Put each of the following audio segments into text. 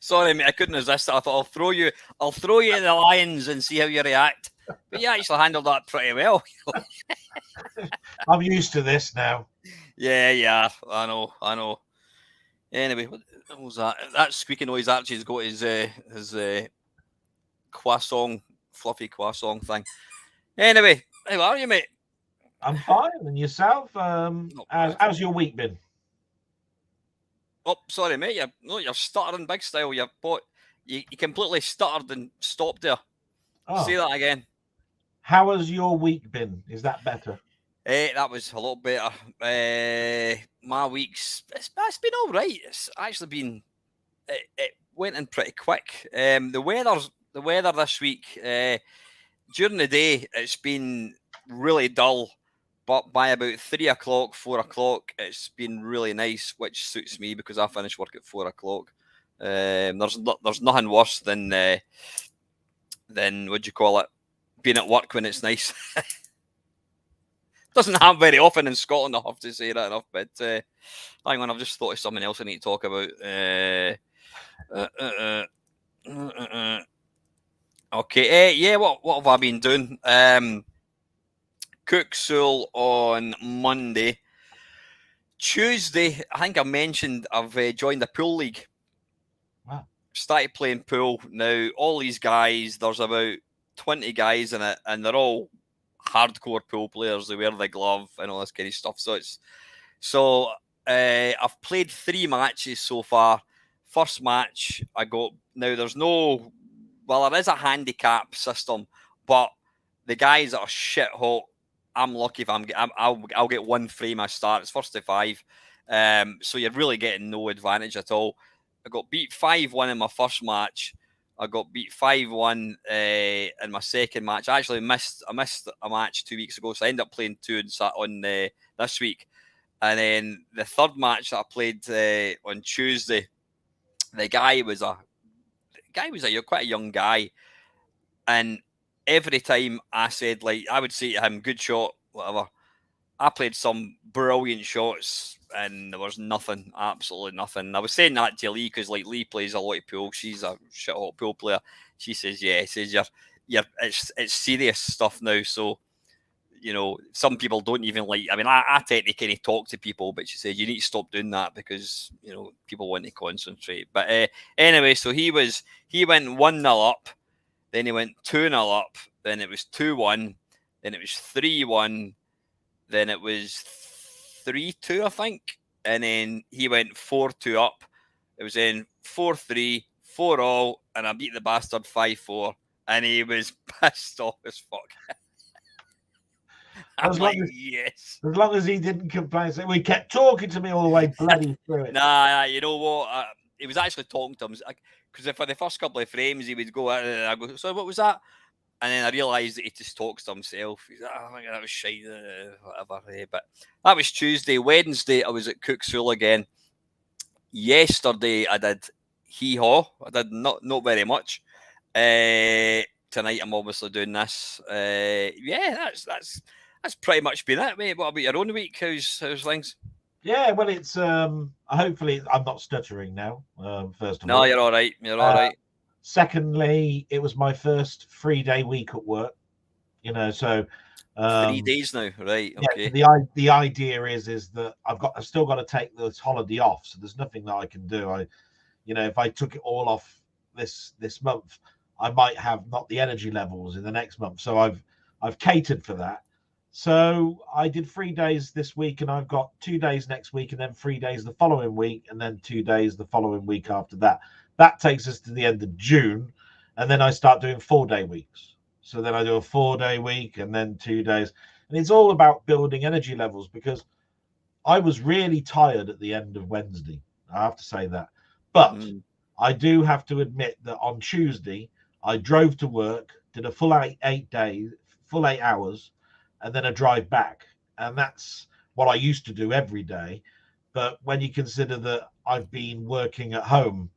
Sorry, mate, I couldn't resist it. I thought I'll throw you in the lions and see how you react. But you actually handled that pretty well. I'm used to this now. Yeah, I know. Anyway, what was that? That squeaky noise actually has got his croissant, fluffy croissant thing. Anyway, how are you, mate? I'm fine. And yourself? How's your week been? Oh, sorry, mate. You're stuttering big style. You completely stuttered and stopped there. Oh. Say that again. How has your week been? Is that better? That was a lot better. My week's it's been all right. It's actually been it went in pretty quick. The weather this week during the day it's been really dull, but by about 3 o'clock, 4 o'clock, it's been really nice, which suits me because I finish work at 4 o'clock. There's nothing worse than what do you call it, being at work when it's nice. Doesn't happen very often in Scotland, I have to say that enough. But hang on, I've just thought of something else I need to talk about. Okay, yeah. What have I been doing? Cook Soul on Monday. Tuesday, I think I mentioned I've joined the pool league. Wow. Started playing pool. Now, all these guys, there's about 20 guys in it, and they're all hardcore pool players. They wear the glove and all this kind of stuff. So I've played 3 matches so far. First match I got. Now there's no well, there is a handicap system, but the guys that are shit hot, I'm lucky if I'll get one frame I start. It's first to 5. So you're really getting no advantage at all. I got beat 5-1 in my first match. I got beat 5-1 in my second match. I missed a match 2 weeks ago, so I ended up playing 2 on this week. And then the third match that I played on Tuesday, the guy was quite a young guy, and every time I said, like, I would say to him, good shot, whatever. I played some brilliant shots and there was nothing, absolutely nothing. I was saying that to Lee because, like, Lee plays a lot of pool. She's a shit hot pool player. She says, yeah, says it's serious stuff now. So, you know, some people don't even like. I mean, I tend to kind of talk to people, but she said you need to stop doing that because, you know, people want to concentrate. But anyway, so he went 1-0 up, then he went 2-0 up, then it was 2-1, then it was 3-1, then it was 3-2, I think, and then he went 4-2 up. It was then 4-3, 4-all, and I beat the bastard 5-4, and he was pissed off as fuck. I'm like, yes. As long as he didn't complain, so we kept talking to me all the way bloody through it. Nah, you know what? He was actually talking to him because for the first couple of frames he would go, I go, so what was that? And then I realised that he just talks to himself. He's like, I think that was shite, whatever. But that was Tuesday. Wednesday, I was at Cooksville again. Yesterday, I did hee-haw. I did not very much. Tonight, I'm obviously doing this. Yeah, that's pretty much been it, mate. What about your own week? How's things? Yeah, well, it's hopefully I'm not stuttering now. First of all, no, you're all right. You're all right. Secondly, it was my first 3-day week at work. You know, so 3 days now, right? Okay. Yeah, the idea is that I've still got to take this holiday off, so there's nothing that I can do. If I took it all off this month, I might have not the energy levels in the next month. So I've catered for that. So I did 3 days this week, and I've got 2 days next week, and then 3 days the following week, and then 2 days the following week after that. That takes us to the end of June, and then I start doing 4-day weeks. So then I do a 4-day week and then 2 days. And it's all about building energy levels, because I was really tired at the end of Wednesday. I have to say that. But I do have to admit that on Tuesday, I drove to work, did a full 8 hours, and then a drive back. And that's what I used to do every day. But when you consider that I've been working at home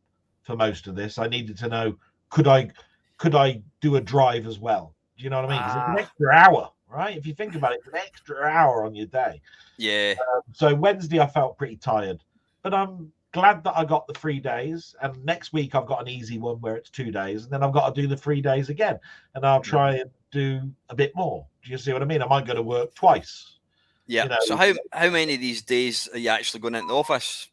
for most of this, I needed to know, could I do a drive as well? Do you know what I mean? Because it's an extra hour, right? If you think about it, it's an extra hour on your day. Yeah. So Wednesday I felt pretty tired, but I'm glad that I got the 3 days. And next week I've got an easy one where it's 2 days, and then I've got to do the 3 days again, and I'll try and do a bit more. Do you see what I mean? I might go to work twice. Yeah. You know? So how many of these days are you actually going into the office?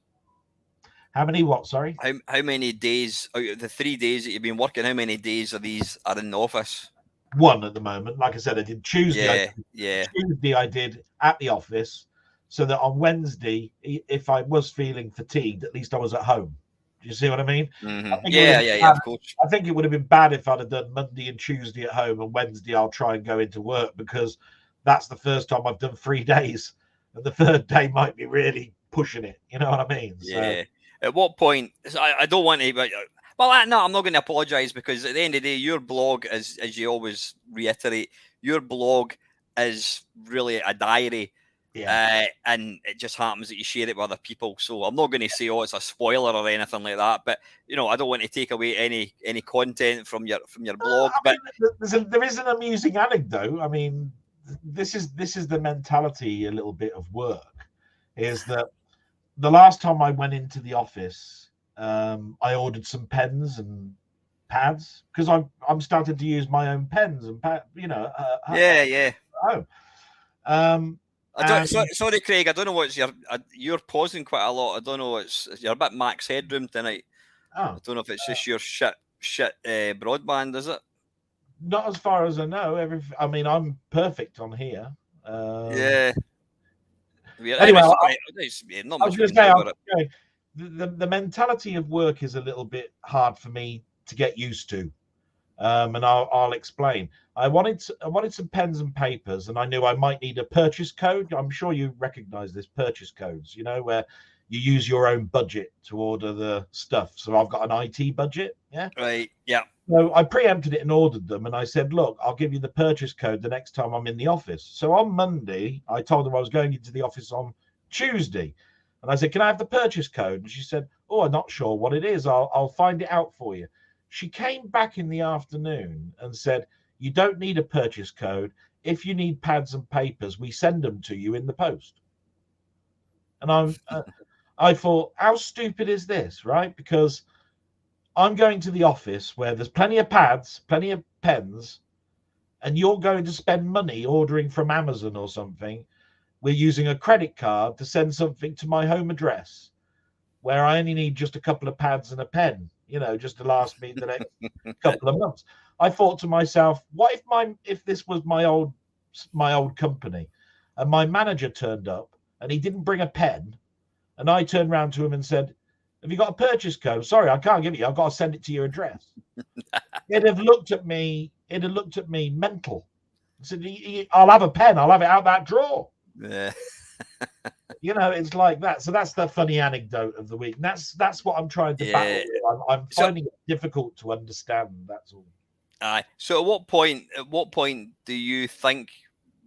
How many what? Sorry. How many days out of the 3 days that you've been working? How many days of these are in the office? One at the moment. Like I said, I did Tuesday. Tuesday I did at the office, so that on Wednesday, if I was feeling fatigued, at least I was at home. Do you see what I mean? Mm-hmm. Yeah, of course. I think it would have been bad if I'd have done Monday and Tuesday at home, and Wednesday I'll try and go into work, because that's the first time I've done 3 days, and the third day might be really pushing it. You know what I mean? Yeah. So, at what point? I don't want to, but no, I'm not going to apologise, because at the end of the day, your blog, as you always reiterate, your blog is really a diary. Yeah. And it just happens that you share it with other people. So I'm not going to say, oh, it's a spoiler or anything like that. But I don't want to take away any content from your blog. But there is an amusing anecdote. I mean, this is the mentality a little bit of work, is that the last time I went into the office, I ordered some pens and pads, because I'm starting to use my own pens and pads. Sorry, Craig. I don't know what's you're pausing quite a lot. I don't know. You're a bit max headroom tonight. I don't know if it's just your shit broadband, is it? Not as far as I know. I mean, I'm perfect on here. Yeah. Anyway, I was going to say, the mentality of work is a little bit hard for me to get used to, And I'll explain. I wanted some pens and papers, and I knew I might need a purchase code. I'm sure you recognize this purchase codes, where you use your own budget to order the stuff. So I've got an IT budget, yeah. Right. Yeah. So I preempted it and ordered them, and I said, "Look, I'll give you the purchase code the next time I'm in the office." So on Monday, I told her I was going into the office on Tuesday, and I said, "Can I have the purchase code?" And she said, "Oh, I'm not sure what it is. I'll find it out for you." She came back in the afternoon and said, "You don't need a purchase code. If you need pads and papers, we send them to you in the post." And I thought, how stupid is this, right? Because I'm going to the office where there's plenty of pads, plenty of pens, and you're going to spend money ordering from Amazon or something. We're using a credit card to send something to my home address where I only need just a couple of pads and a pen, just to last me the next couple of months. I thought to myself, what if this was my old company and my manager turned up and he didn't bring a pen, and I turned around to him and said, "Have you got a purchase code?" "Sorry, I can't give you. I've got to send it to your address." It'd have looked at me mental. I said, "I'll have a pen. I'll have it out that drawer." Yeah. It's like that. So that's the funny anecdote of the week. And that's what I'm trying to battle with. I'm finding it difficult to understand. That's all. Aye. So at what point do you think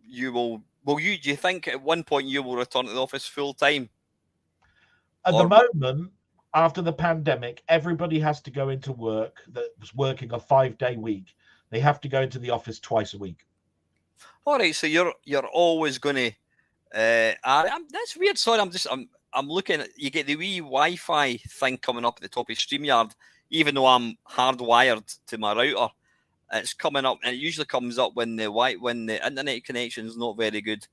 you will? Do you think at one point you will return to the office full time? At the moment, after the pandemic, everybody has to go into work that was working a 5-day week. They have to go into the office twice a week. All right, so you're always going to. That's weird. Sorry, I'm looking at. You get the wee Wi-Fi thing coming up at the top of StreamYard. Even though I'm hardwired to my router, it's coming up, and it usually comes up when the internet connection is not very good.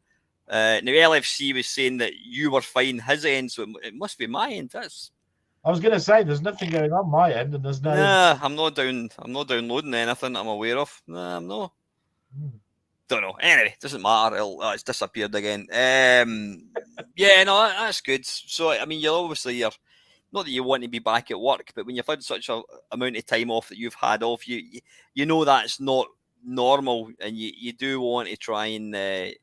Now LFC was saying that you were fine his end, so it must be my end. I was going to say there's nothing going on my end, and there's no. Nah, I'm not downloading anything I'm aware of. Nah, I'm not. Don't know. Anyway, doesn't matter. It's disappeared again. Yeah, no, that's good. So I mean, you're not that you want to be back at work, but when you've had such a amount of time off that you've had off, you know that's not normal, and you do want to try and.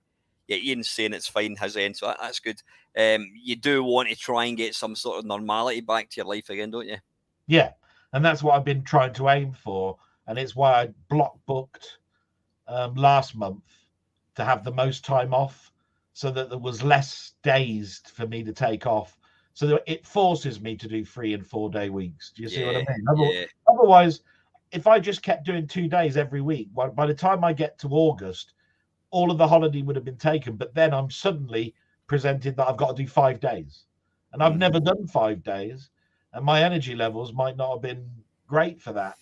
Yeah, Ian's saying it's fine his end, so that's good. You do want to try and get some sort of normality back to your life again, don't you? Yeah, and that's what I've been trying to aim for, and it's why I block booked last month to have the most time off, so that there was less days for me to take off. So that it forces me to do 3 and 4 day weeks. Do you see what I mean? Otherwise, if I just kept doing 2 days every week, by the time I get to August, all of the holiday would have been taken, but then I'm suddenly presented that I've got to do 5 days, and I've never done 5 days, and my energy levels might not have been great for that.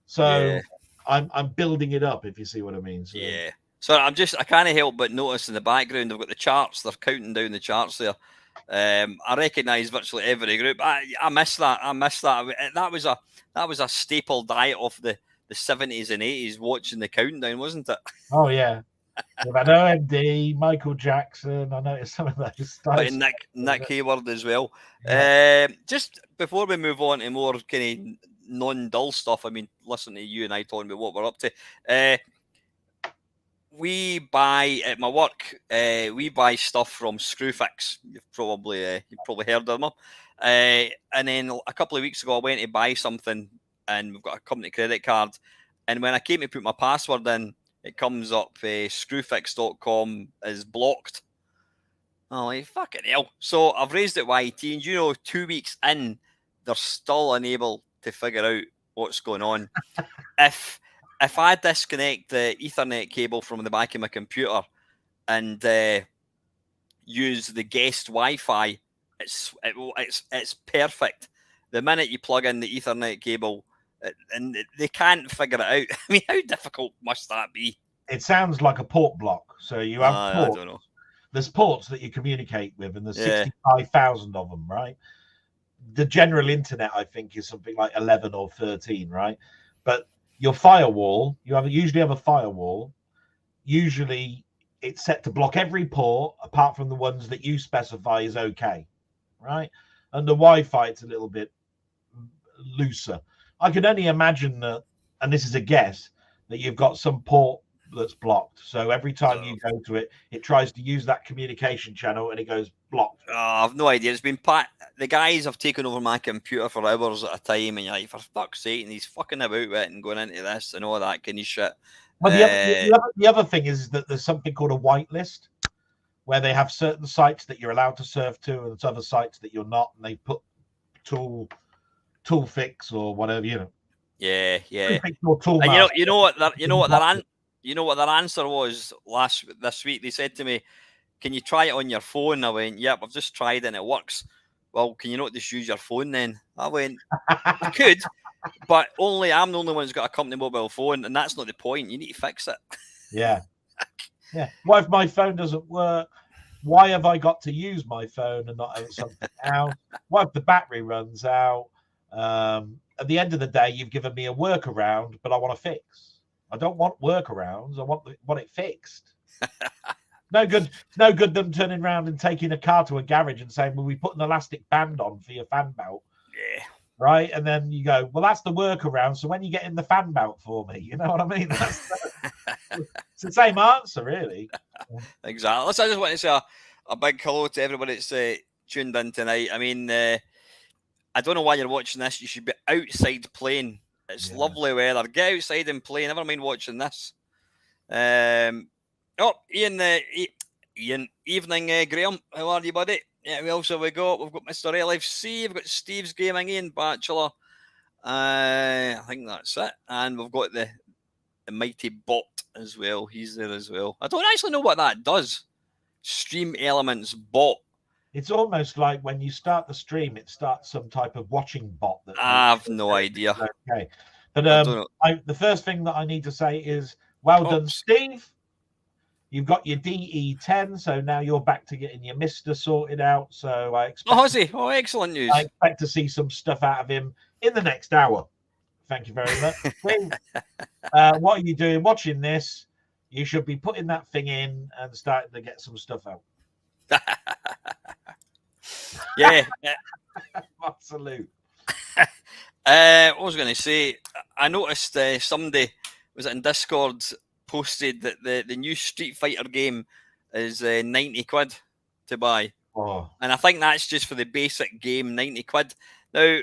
So I'm building it up, if you see what I mean. So. Yeah. So I can't help but notice in the background I've got the charts. They're counting down the charts there. I recognise virtually every group. I miss that. That was a staple diet of the 70s and 80s, watching the countdown, wasn't it? Oh yeah. We've had OMD, Michael Jackson. I noticed some of those styles. Nick Hayward as well. Yeah. Just before we move on to more kind of non-dull stuff, I mean, listen to you and I talking about what we're up to. We buy at my work. We buy stuff from Screwfix. You've probably heard of them. And then a couple of weeks ago, I went to buy something, and we've got a company credit card. And when I came to put my password in, it comes up screwfix.com is blocked. I'm like, fucking hell. So I've raised it with IT, and 2 weeks in, they're still unable to figure out what's going on. If I disconnect the Ethernet cable from the back of my computer and use the guest Wi-Fi, it's perfect. The minute you plug in the Ethernet cable, and they can't figure it out. I mean, how difficult must that be? It sounds like a port block. So you have ports. I don't know. There's ports that you communicate with, and there's 65,000 of them, right? The general internet, I think, is something like 11 or 13, right? But your firewall, usually have a firewall. Usually it's set to block every port apart from the ones that you specify is okay, right? Under Wi-Fi, it's a little bit looser. I can only imagine that and this is a guess, that you've got some port that's blocked. So every time you go to it, it tries to use that communication channel and it goes blocked. I've no idea. It's been the guys have taken over my computer for hours at a time, and you're like, for fuck's sake, and he's fucking about with it and going into this and all that kind of shit. Well, the other thing is that there's something called a whitelist, where they have certain sites that you're allowed to surf to, and there's other sites that you're not, and they put tool fix or whatever, you know. Yeah. Tool and you know what their answer was this week. They said to me, "Can you try it on your phone?" I went, "Yep, I've just tried it and it works." "Well, can you not just use your phone then?" I went, "I could, but I'm the only one who's got a company mobile phone, and that's not the point. You need to fix it." Yeah. What if my phone doesn't work? Why have I got to use my phone and not something else? What if the battery runs out? At the end of the day, you've given me a workaround, but I want to fix. I don't want workarounds. I want it fixed. No good them turning around and taking a car to a garage and saying, "Well, we put an elastic band on for your fan belt." Yeah. Right. And then you go, "Well, that's the workaround. So when you get in the fan belt for me," you know what I mean? It's the same answer, really. Exactly. So I just want to say a big hello to everybody that's tuned in tonight. I mean, I don't know why you're watching this. You should be outside playing. It's lovely weather. Get outside and play. Never mind watching this. Ian, evening, Graham. How are you, buddy? Yeah, we also we got Mr. LFC. We've got Steve's Gaming, Ian Bachelor. I think that's it. And we've got the mighty bot as well. He's there as well. I don't actually know what that does. Stream Elements bot. It's almost like when you start the stream, it starts some type of watching bot. I have no idea. Okay, but the first thing that I need to say is well done, Steve. You've got your DE10, so now you're back to getting your Mister sorted out. So I expect. Oh, has he? Oh, excellent news. I expect to see some stuff out of him in the next hour. Thank you very much. What are you doing? Watching this? You should be putting that thing in and starting to get some stuff out. Yeah. Absolute. What was I going to say? I noticed somebody was in Discord posted that the new Street Fighter game is 90 quid to buy. Oh. And I think that's just for the basic game, 90 quid. Now,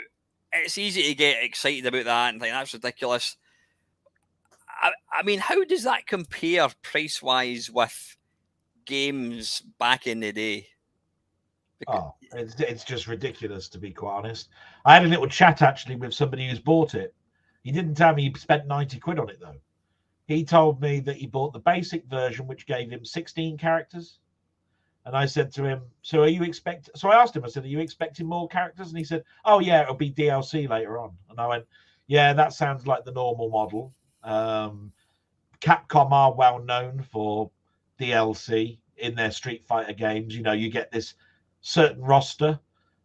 it's easy to get excited about that and think that's ridiculous. I mean, how does that compare price-wise with games back in the day? It's just ridiculous, to be quite honest. I had a little chat actually with somebody who's bought it. He didn't tell me he spent 90 quid on it though. He told me that he bought the basic version, which gave him 16 characters. And I said to him, so I asked him, I said, are you expecting more characters? And he said, oh yeah, it'll be DLC later on. And I went, yeah, that sounds like the normal model. Capcom are well known for DLC in their Street Fighter games. You know, you get this certain roster,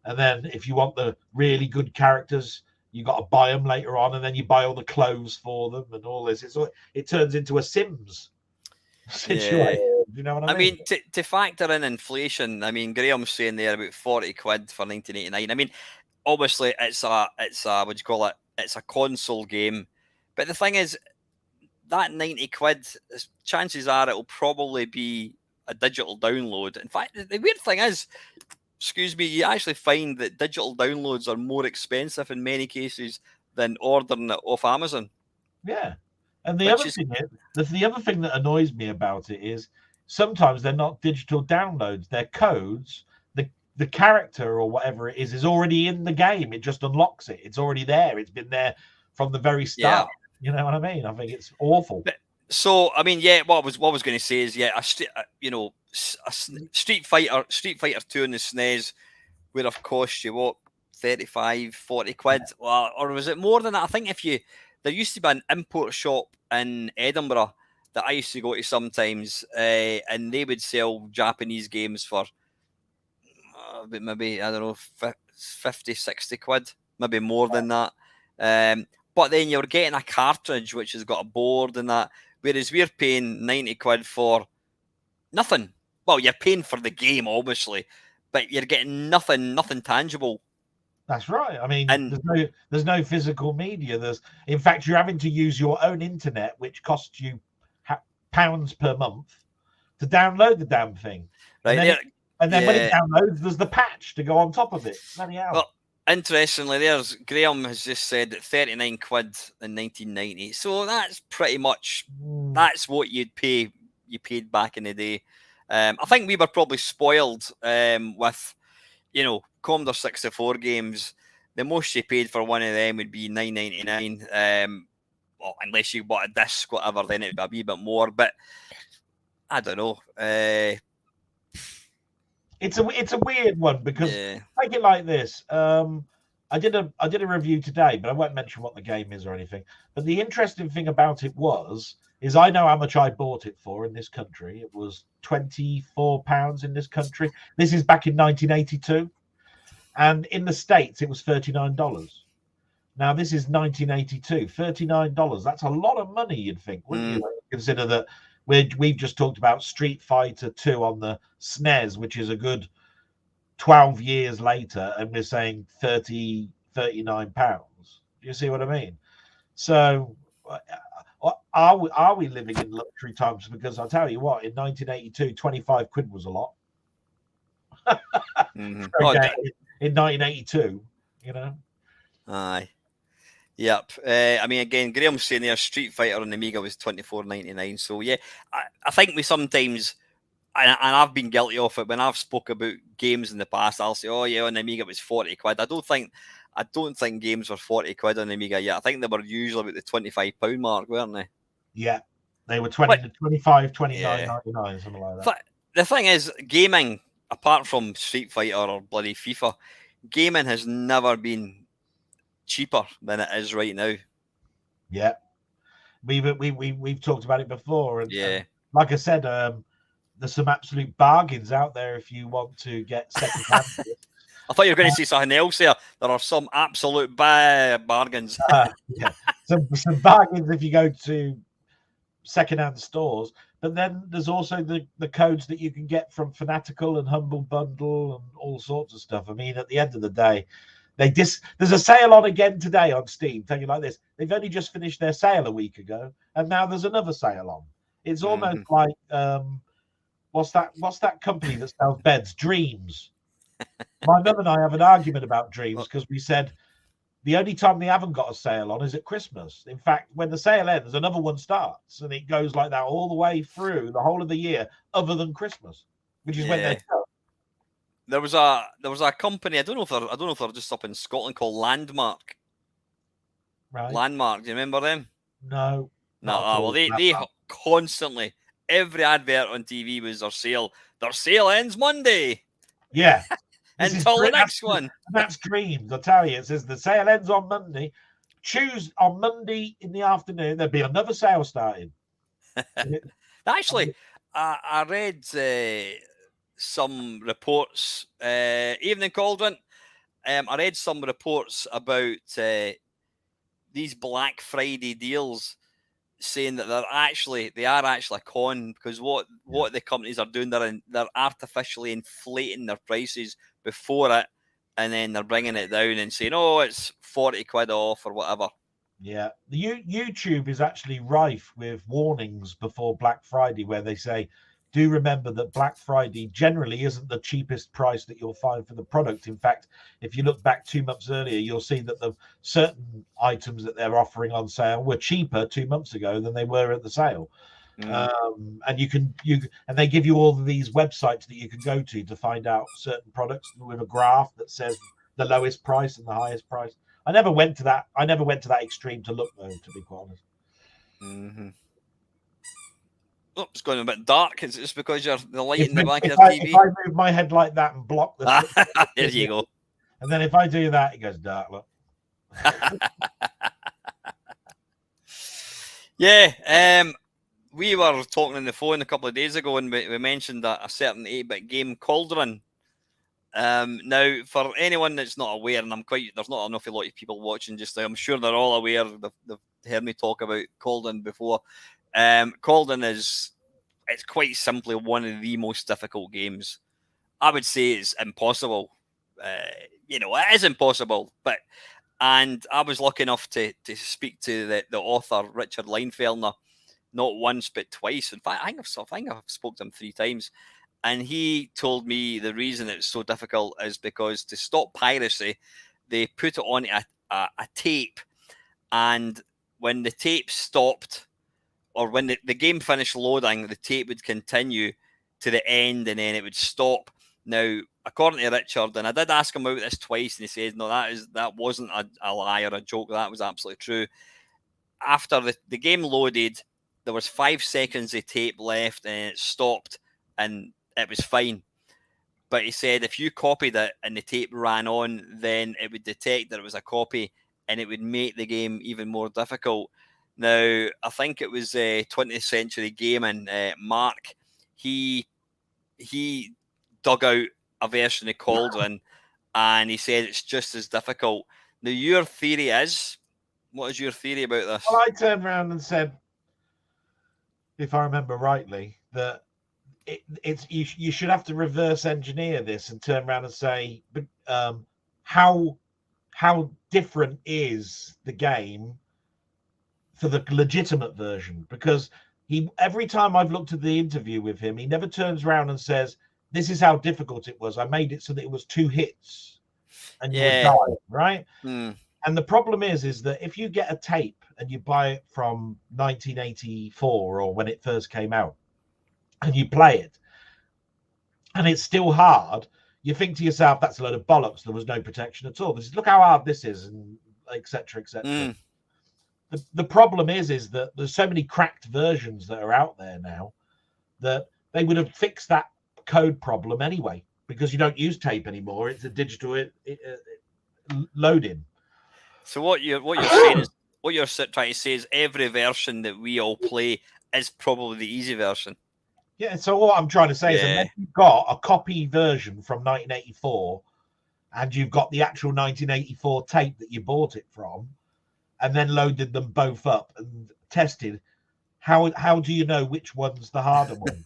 and then if you want the really good characters, you got to buy them later on, and then you buy all the clothes for them and all this. It turns into a Sims situation. Yeah. You know what I mean? I mean, to factor in inflation, I mean, Graham's saying there about 40 quid for 1989. I mean, obviously it's a what do you call it? It's a console game, but the thing is, that 90 quid, chances are it'll probably be a digital download. In fact, the weird thing is, you actually find that digital downloads are more expensive in many cases than ordering it off Amazon. Yeah. And the other thing that annoys me about it is sometimes they're not digital downloads, they're codes. The character or whatever it is already in the game. It just unlocks it. It's already there. It's been there from the very start. Yeah. You know what I mean? I think it's awful. So, I mean, yeah, what I was going to say is, yeah, a Street Fighter 2 on the SNES would have cost you, what, 35, 40 quid? Or was it more than that? I think there used to be an import shop in Edinburgh that I used to go to sometimes, and they would sell Japanese games for maybe, I don't know, 50, 60 quid, maybe more than that. But then you're getting a cartridge which has got a board and that, whereas we're paying 90 quid for nothing. Well, you're paying for the game, obviously, but you're getting nothing tangible. That's right. I mean, And there's no physical media. In fact, you're having to use your own internet, which costs you pounds per month to download the damn thing. right And then there, when it downloads, there's the patch to go on top of it. Bloody hell. Well, interestingly, there's Graham has just said that 39 quid in 1990. So that's pretty much that's what you paid back in the day. I think we were probably spoiled with, Commodore 64 games. The most you paid for one of them would be $9.99. Well, unless you bought a disc, whatever, then it'd be a wee bit more. But I don't know. It's a weird one because take it like this. I did a review today, but I won't mention what the game is or anything. But the interesting thing about it is I know how much I bought it for in this country. It was £24 in this country. This is back in 1982, and in the States it was $39. Now this is 1982, $39. That's a lot of money, you'd think, wouldn't you? Consider that we've just talked about Street Fighter 2 on the SNES, which is a good 12 years later, and we're saying 39 pounds. Do you see what I mean? So are we living in luxury times? Because I'll tell you what, in 1982, 25 quid was a lot. In 1982, Aye. Yep. I mean, again, Graham's saying there, Street Fighter on the Amiga was $24.99. So yeah, I think we sometimes, and I've been guilty of it when I've spoke about games in the past. I'll say, "Oh yeah, on the Amiga it was 40 quid." I don't think games were 40 quid on the Amiga yet. I think they were usually about the £25 mark, weren't they? Yeah, they were 25, 29.99, something like that. But the thing is, gaming, apart from Street Fighter or bloody FIFA, gaming has never been cheaper than it is right now. Yeah, we've talked about it before, and like I said, there's some absolute bargains out there if you want to get second hand. I thought you were going to say something else there. There are some absolute bargains. Yeah, some bargains if you go to second-hand stores. But then there's also the codes that you can get from Fanatical and Humble Bundle and all sorts of stuff. I mean, at the end of the day, there's a sale on again today on Steam. Tell you like this, they've only just finished their sale a week ago, and now there's another sale on. It's almost like what's that company that sells beds? Dreams. My mum and I have an argument about Dreams because we said the only time they haven't got a sale on is at Christmas. In fact, when the sale ends, another one starts, and it goes like that all the way through the whole of the year, other than Christmas, which is when they're done. There was a company, I don't know if they're just up in Scotland, called Landmark. Right. Landmark, do you remember them? No. Well, they constantly, every advert on TV was their sale. Their sale ends Monday. Yeah. Until the next one. That's Dreams. I'll tell you, it says the sale ends on Monday. Choose on Monday in the afternoon. There'll be another sale starting. Actually, I read some reports, Evening Cauldron. I read some reports about these Black Friday deals, saying that they are actually a con, because what the companies are doing, they're artificially inflating their prices before it, and then they're bringing it down and saying, "Oh, it's 40 quid off" or whatever. Yeah, the YouTube is actually rife with warnings before Black Friday, where they say, do remember that Black Friday generally isn't the cheapest price that you'll find for the product. In fact, if you look back 2 months earlier, you'll see that the certain items that they're offering on sale were cheaper 2 months ago than they were at the sale. And and they give you all of these websites that you can go to find out certain products with a graph that says the lowest price and the highest price. I never went to that extreme to look, though, to be quite honest. Oh, it's going a bit dark. Is it just because you're the light in the back of your TV? If I move my head like that and block the there you go. And then if I do that, it goes dark. Look. Yeah, we were talking on the phone a couple of days ago, and we mentioned that a certain 8-bit game, Cauldron. Now, for anyone that's not aware, and there's not an awful lot of people watching just now, I'm sure they're all aware. They've heard me talk about Cauldron before. Cauldron it's quite simply one of the most difficult games. I would say it's impossible it is impossible. And I was lucky enough to speak to the author, Richard Leinfeldner, not once but twice. In fact, I think I've spoken to him 3 times. And he told me the reason it's so difficult is because to stop piracy, they put it on a tape. And when the tape stopped, or when the game finished loading, the tape would continue to the end and then it would stop. Now, according to Richard, and I did ask him about this twice, and he said, no, that wasn't a lie or a joke. That was absolutely true. After the game loaded, there was 5 seconds of tape left and it stopped and it was fine. But he said if you copied it and the tape ran on, then it would detect that it was a copy and it would make the game even more difficult. Now, I think it was 20th Century Gaming, Mark, he dug out a version of Cauldron and he said it's just as difficult. Now, your theory is, what is your theory about this? Well, I turned around and said, if I remember rightly, that you should have to reverse engineer this and turn around and say, how different is the game for the legitimate version? Because every time I've looked at the interview with him, he never turns around and says, this is how difficult it was. I made it so that it was 2 hits and you would die, right? And the problem is that if you get a tape and you buy it from 1984 or when it first came out and you play it and it's still hard, you think to yourself, that's a load of bollocks. There was no protection at all. Look how hard this is, and etc. etc. The problem is that there's so many cracked versions that are out there now that they would have fixed that code problem anyway, because you don't use tape anymore. It's a digital loading. So what you're saying is, what you're trying to say is every version that we all play is probably the easy version. Yeah, so what I'm trying to say is unless you've got a copy version from 1984 and you've got the actual 1984 tape that you bought it from and then loaded them both up and tested, how do you know which one's the harder one?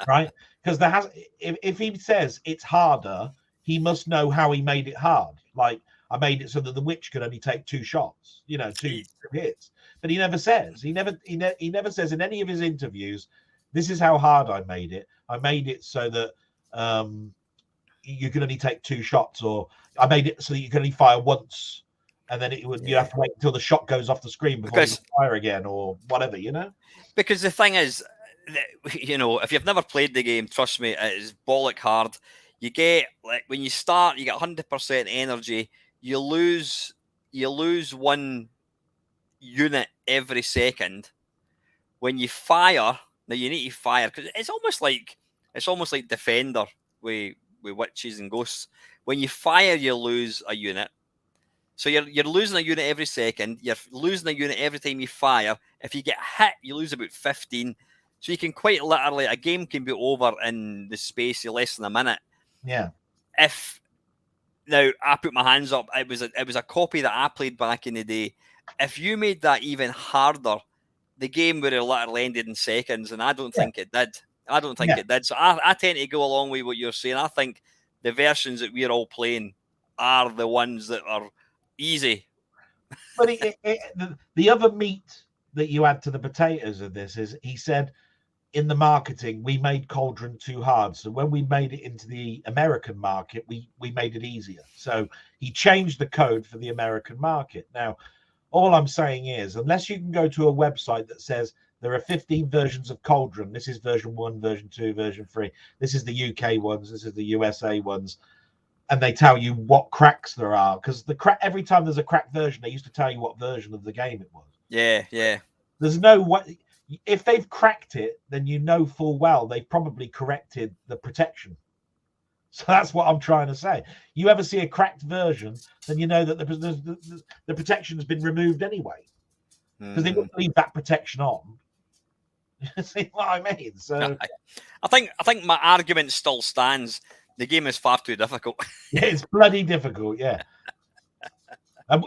Right? Because if he says it's harder, he must know how he made it hard. Like, I made it so that the witch could only take 2 shots, 2 hits. But he never says. He never says in any of his interviews, this is how hard I made it. I made it so that you can only take 2 shots, or I made it so that you can only fire once, and then you have to wait until the shot goes off the screen before you can fire again, or whatever, Because the thing is, if you've never played the game, trust me, it is bollock hard. You get, like, when you start, you get 100% energy. You lose 1 unit every second. When you fire, now you need to fire, because it's almost like Defender with witches and ghosts. When you fire, you lose a unit. So you're losing a unit every second. You're losing a unit every time you fire. If you get hit, you lose about 15. So you can quite literally, a game can be over in the space of less than a minute. Yeah. Now, I put my hands up. It was a copy that I played back in the day. If you made that even harder, the game would have literally ended in seconds, and I don't think it did. It did. So I tend to go along with what you're saying. I think the versions that we're all playing are the ones that are easy. But the other meat that you add to the potatoes of this is, he said, in the marketing, we made Cauldron too hard. So when we made it into the American market, we made it easier. So he changed the code for the American market. Now, all I'm saying is, unless you can go to a website that says there are 15 versions of Cauldron, this is version 1, version 2, version 3, this is the UK ones, this is the USA ones, and they tell you what cracks there are, because every time there's a cracked version, they used to tell you what version of the game it was. Yeah. There's no way. If they've cracked it, then you know full well they've probably corrected the protection. So that's what I'm trying to say. You ever see a cracked version, then you know that the protection has been removed anyway, because they wouldn't leave that protection on. You see what I mean? So I think my argument still stands. The game is far too difficult. Yeah, it's bloody difficult. Yeah.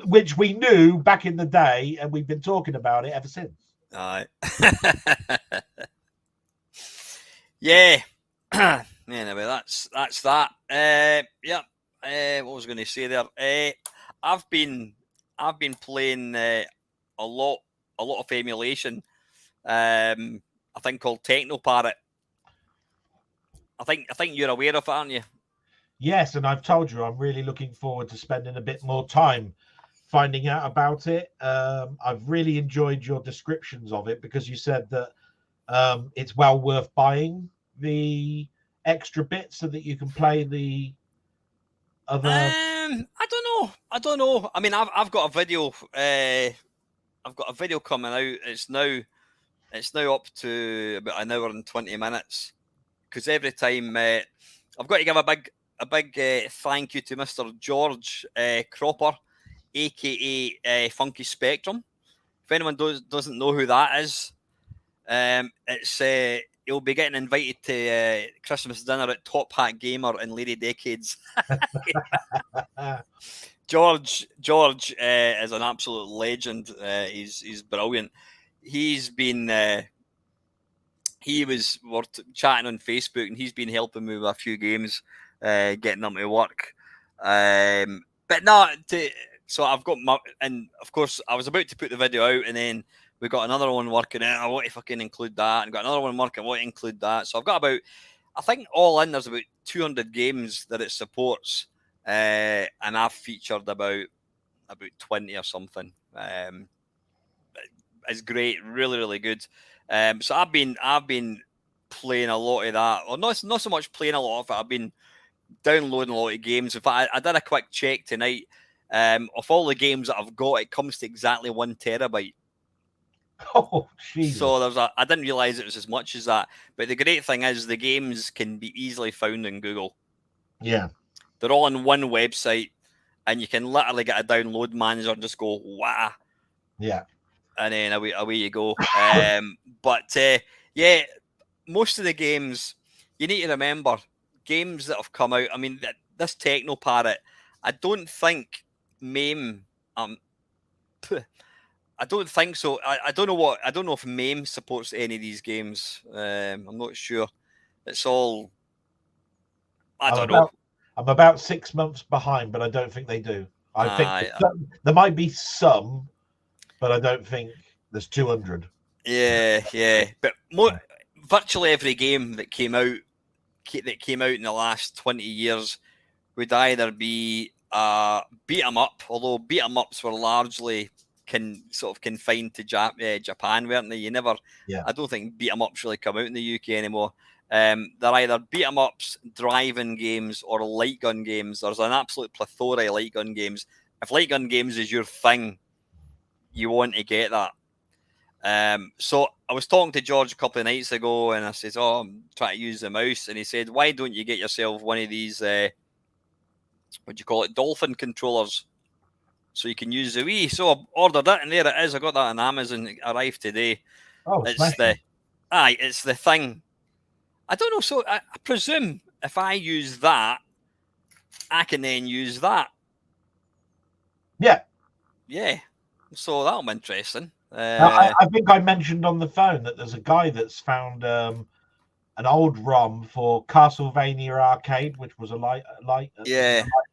Which we knew back in the day, and we've been talking about it ever since. All right. Yeah. Anyway, that's that. going to say there. I've been playing a lot of emulation. I think called Techno Parrot. I think you're aware of it, aren't you? Yes, and I've told you I'm really looking forward to spending a bit more time finding out about it. I've really enjoyed your descriptions of it because you said that it's well worth buying the extra bits so that you can play the other. I don't know. I mean, I've got a video. I've got a video coming out. It's now up to about an hour and 20 minutes. Because every time I've got to give a big thank you to Mr. George Cropper, aka Funky Spectrum. If anyone doesn't know who that is, it's he'll be getting invited to Christmas dinner at Top Hat Gamer in Lady Decades. George is an absolute legend. He's brilliant. He's been we're chatting on Facebook, and he's been helping me with a few games, getting them to work. But no, so I've got and of course I was about to put the video out, and then we got another one working out. I want to fucking include that, and got another one working. I want to include that. So I've got about, I think all in, there's about 200 games that it supports, and I've featured about 20 or something. It's great, really, really good. So I've been playing a lot of that, or not so much playing a lot of it. I've been downloading a lot of games. In fact, I did a quick check tonight. Of all the games that I've got, it comes to exactly 1 terabyte. Oh, Jesus. So I didn't realize it was as much as that. But the great thing is the games can be easily found in Google. Yeah. They're all on one website, and you can literally get a download manager and just go, wow. Yeah. And then away you go. But yeah, most of the games, you need to remember, games that have come out. I mean, this Techno Parrot, I don't think MAME. I don't think so. I don't know I don't know if MAME supports any of these games. I'm not sure. It's all. I don't know. I'm about 6 months behind, but I don't think they do. I think there might be some, but I don't think there's 200. Yeah. But virtually every game that came out in the last 20 years would either be beat 'em up, although beat 'em ups were largely confined to Japan, weren't they? I don't think beat 'em ups really come out in the UK anymore. They're either beat 'em ups, driving games, or light gun games. There's an absolute plethora of light gun games. If light gun games is your thing, you want to get that. So I was talking to George a couple of nights ago, and I said, "Oh, I'm trying to use the mouse," and he said, "Why don't you get yourself one of these? What do you call it? Dolphin controllers, so you can use the Wii." So I ordered it, and there it is. I got that on Amazon. It arrived today. Oh, it's the thing. I don't know. So I presume if I use that, I can then use that. Yeah. So that'll be interesting. I think I mentioned on the phone that there's a guy that's found an old ROM for Castlevania Arcade, which was a light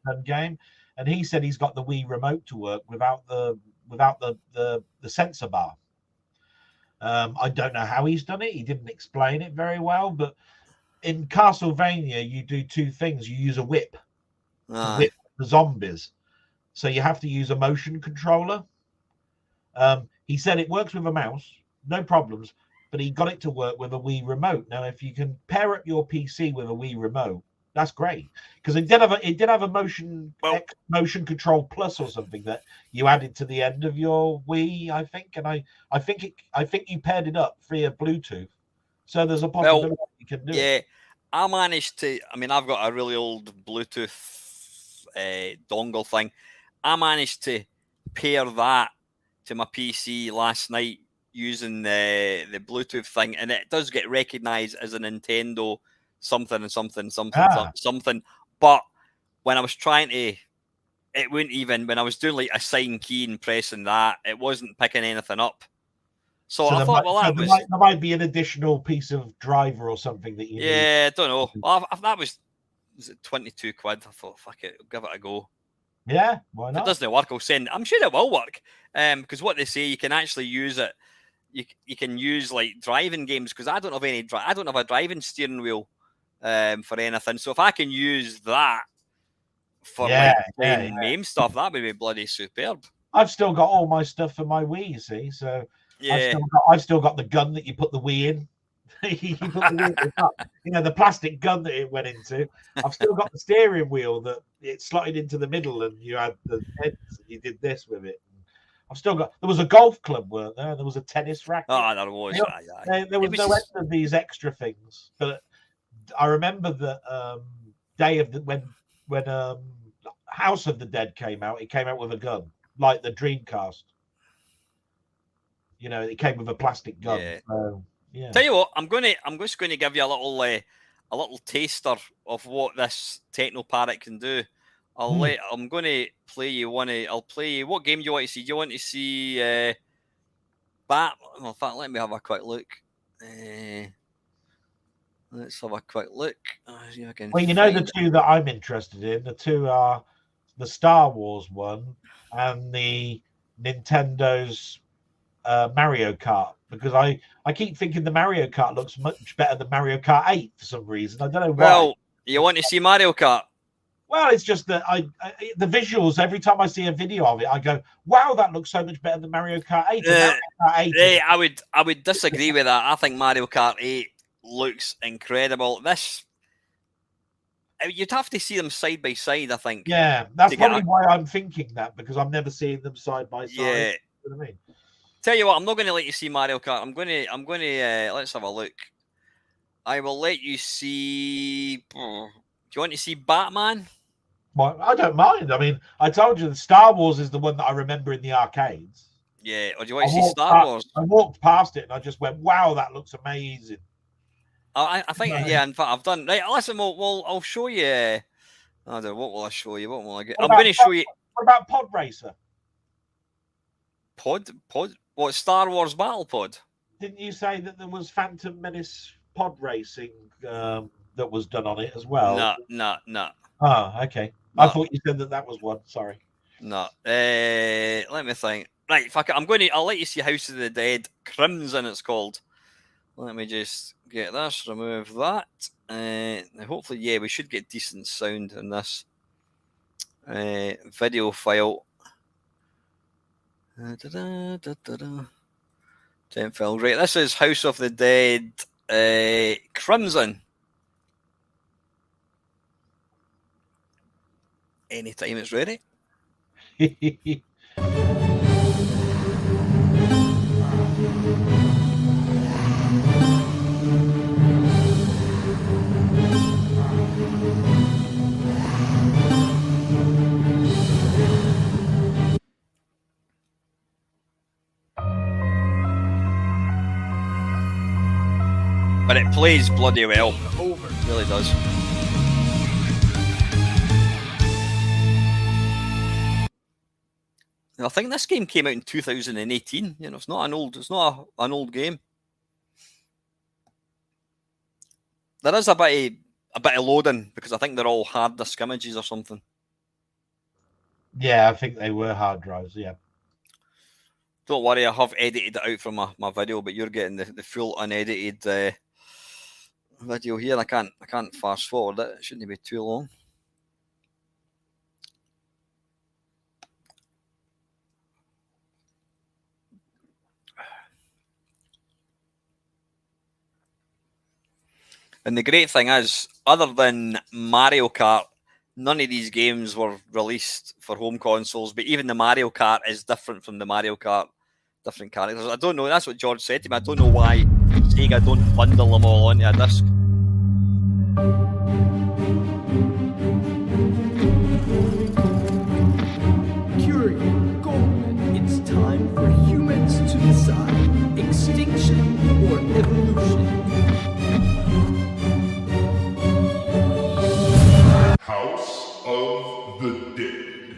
gun game, and he said he's got the Wii remote to work without the sensor bar. I don't know how he's done it. He didn't explain it very well, but in Castlevania, you do two things. You use a whip to whip the zombies, so you have to use a motion controller. He said it works with a mouse, no problems, but he got it to work with a Wii remote. Now, if you can pair up your PC with a Wii remote, that's great, because it did have a motion control plus or something that you added to the end of your Wii, I think, and I think you paired it up via Bluetooth, so there's a possibility you can do it. Yeah, I managed to. I mean, I've got a really old Bluetooth dongle thing. I managed to pair that to my PC last night using the Bluetooth thing, and it does get recognized as a Nintendo something. But when I was trying to, it wouldn't even, when I was doing like assign key and pressing that, it wasn't picking anything up. So I thought, there might be an additional piece of driver or something that you need. Yeah, I don't know. Well, that was it £22? I thought, fuck it, I'll give it a go. Yeah, why If it not? doesn't work, I'll send. I'm sure it will work. Because what they say, you can actually use it. You can use like driving games, because I don't have any. I don't have a driving steering wheel for anything. So if I can use that for like playing MAME stuff, that would be bloody superb. I've still got all my stuff for my Wii, you see. So Yeah. I've still got the gun that you put the Wii in. You put the Wii in, you know, the plastic gun that it went into. I've still got the steering wheel that it slotted into the middle, and you had the heads, and you did this with it. I've still got. There was a golf club, weren't there? There was a tennis racket. Oh, there was. There was no end of these extra things. But I remember the day of when House of the Dead came out. It came out with a gun, like the Dreamcast. You know, it came with a plastic gun. Yeah. So, yeah. Tell you what, I'm just going to give you a little taster of what this Techno Parrot can do. I'm going to play you I'll play you. What game do you want to see? Do you want to see Bat? Well, in fact, let me have a quick look. Let's have a quick look. Well, you know, the two that I'm interested in. The two are the Star Wars one and the Nintendo's Mario Kart, because I keep thinking the Mario Kart looks much better than Mario Kart 8 for some reason. I don't know why. Well, you want to see Mario Kart? Well, it's just that the visuals, every time I see a video of it, I go, wow, that looks so much better than Mario Kart 8. Mario Kart 8 I would disagree with that. I think Mario Kart 8 looks incredible. You'd have to see them side by side, I think. Yeah, that's probably why I'm thinking that, because I'm never seeing them side by side. Yeah. You know what I mean? Tell you what, I'm not going to let you see Mario Kart. I'm going to let's have a look. I will let you see. Do you want to see Batman? Well, I don't mind. I mean, I told you the Star Wars is the one that I remember in the arcades. Yeah, or do you want to see Star Wars? I walked past it and I just went, wow, that looks amazing. I think, yeah, in fact, I've done. Right, listen, I'll show you. I don't know, what will I show you? What will I get? I'm going to show you. What about Pod Racer? Pod? What, Star Wars Battle Pod? Didn't you say that there was Phantom Menace pod racing that was done on it as well? No. Oh, okay. No. I thought you said that was one. Sorry. No. Let me think. Right, fuck it. I'll let you see House of the Dead. Crimson, it's called. Let me just get this, remove that. Hopefully, yeah, we should get decent sound in this video file. Temp file. Right, this is House of the Dead Crimson. Anytime it's ready. But it plays bloody well. It really does. I think this game came out in 2018. You know, it's not an old game. There is a bit of loading because I think they're all hard disk images or something. Yeah, I think they were hard drives. Yeah. Don't worry, I have edited it out from my video, but you're getting the full unedited video here. I can't fast forward it. It shouldn't be too long. And the great thing is, other than Mario Kart, none of these games were released for home consoles, but even the Mario Kart is different from the Mario Kart, different characters. I don't know, that's what George said to me. I don't know why Sega don't bundle them all onto a disc. Curie, Goldman, it's time for humans to decide extinction or evolution. House of the Dead.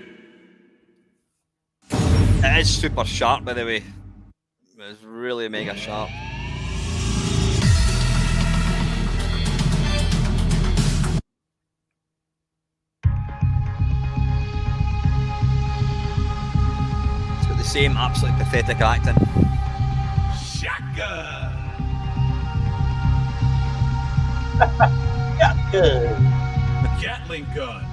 It is super sharp, by the way. It's really mega sharp. same absolutely pathetic acting. Shotgun. Good. Gatling gun.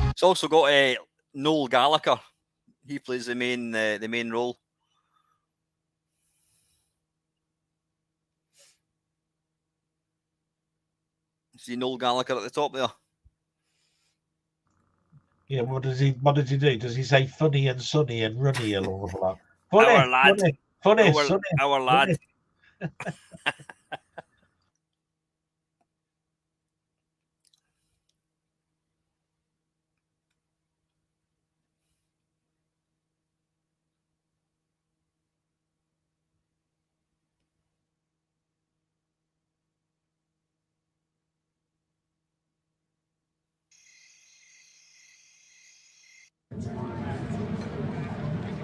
It's also got Noel Gallagher. He plays the main role. See Noel Gallagher at the top there. Yeah, what does he do? Does he say funny and sunny and runny and all of that? Funny, Our lad. funny, Our, sunny, our lad. funny.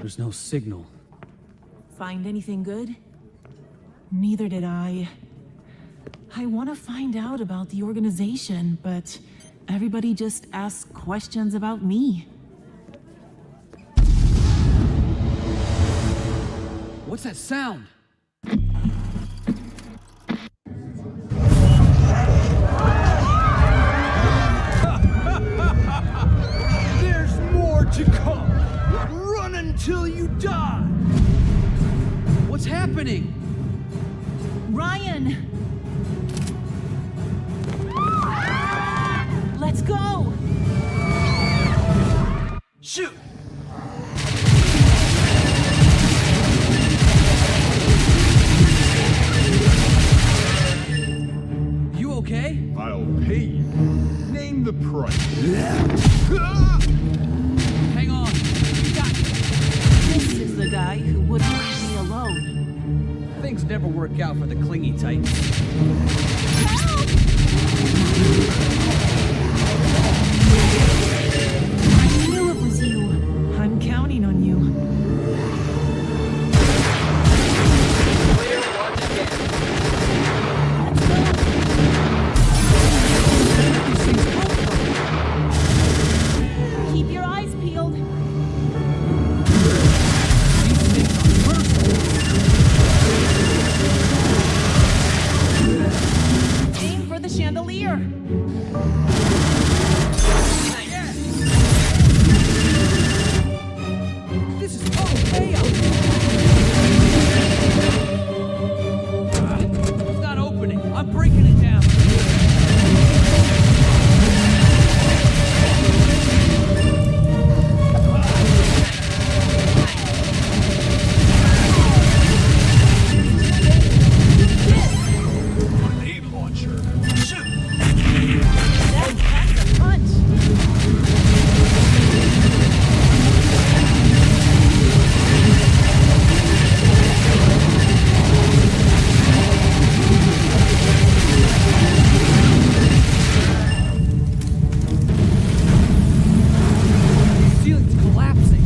There's no signal. Find anything good? Neither did I. I want to find out about the organization, but everybody just asks questions about me. What's that sound? There's more to come. Run until you die. What's happening? Ryan! Let's go! Shoot! You okay? I'll pay you. Name the price. Hang on. Got you. This is the guy who wouldn't leave me alone. Things never work out for the clingy types. I knew it was you. I'm counting on you. Keep your eyes peeled. Aim for the chandelier. This is total payout. It's not opening. I'm breaking it down. Grenade launcher. Shoot! That packs a punch. The ceiling's collapsing.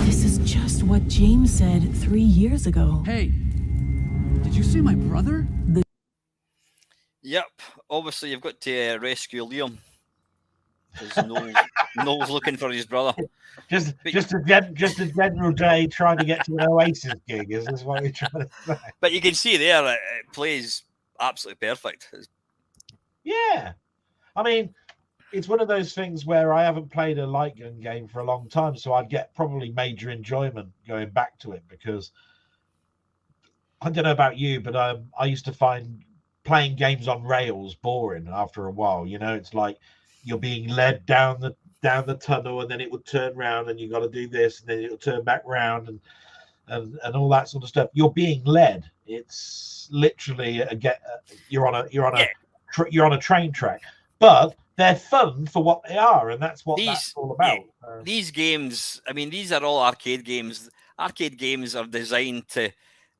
This is just what James said 3 years ago. Hey, did you see my brother? Yep. Obviously, you've got to rescue Liam. Because Noel's looking for his brother. Just a general day trying to get to an Oasis gig. Is this what you're trying to say? But you can see there it plays absolutely perfect. Yeah, I mean, it's one of those things where I haven't played a light gun game for a long time, so I'd get probably major enjoyment going back to it because I don't know about you, but I used to find playing games on rails boring after a while. You know, it's like you're being led down the tunnel, and then it would turn round, and you got to do this, and then it'll turn back round, and all that sort of stuff. You're being led. It's literally you're on a train track, but they're fun for what they are, and that's what that's all about. These games, I mean, these are all arcade games. Arcade games are designed to.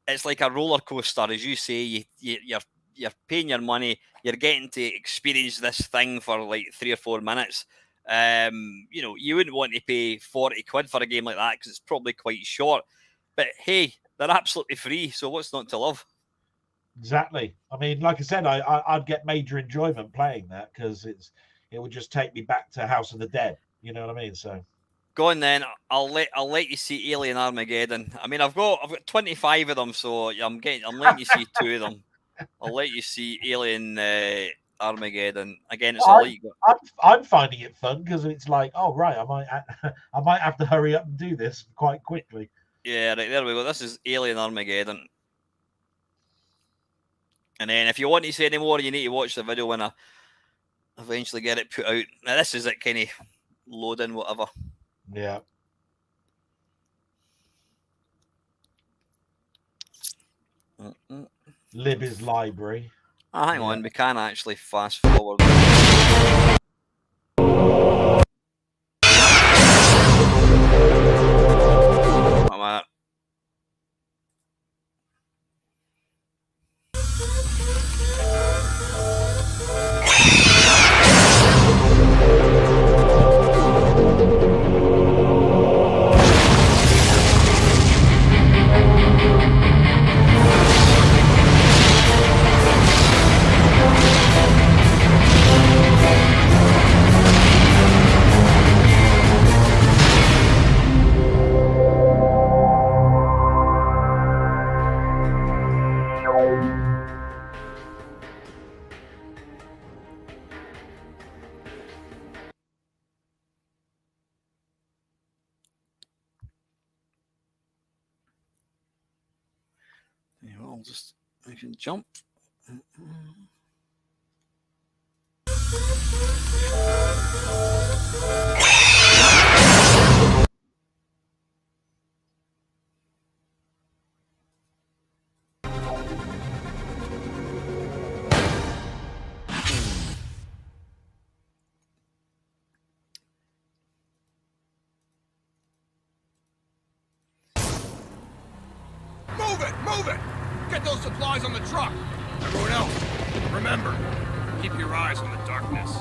It's like a roller coaster, as you say. You're paying your money. You're getting to experience this thing for like 3 or 4 minutes. You know, you wouldn't want to pay 40 quid for a game like that because it's probably quite short. But hey, they're absolutely free. So what's not to love? Exactly. I mean, like I said, I'd get major enjoyment playing that because it would just take me back to House of the Dead. You know what I mean? So Go on then. I'll let you see Alien Armageddon. I mean, I've got 25 of them, so I'm letting you see 2 of them. I'll let you see Alien Armageddon again. It's a I'm, light. I'm finding it fun because it's like, oh right, I might have to hurry up and do this quite quickly. Yeah, right there we go. This is Alien Armageddon. And then if you want to see any more, you need to watch the video when I eventually get it put out. Now this is it, kind of loading whatever. Yeah. Libby's library. Oh, hang on, we can actually fast forward. I can jump. Move it! Get those supplies on the truck! Everyone else, remember, keep your eyes on the darkness.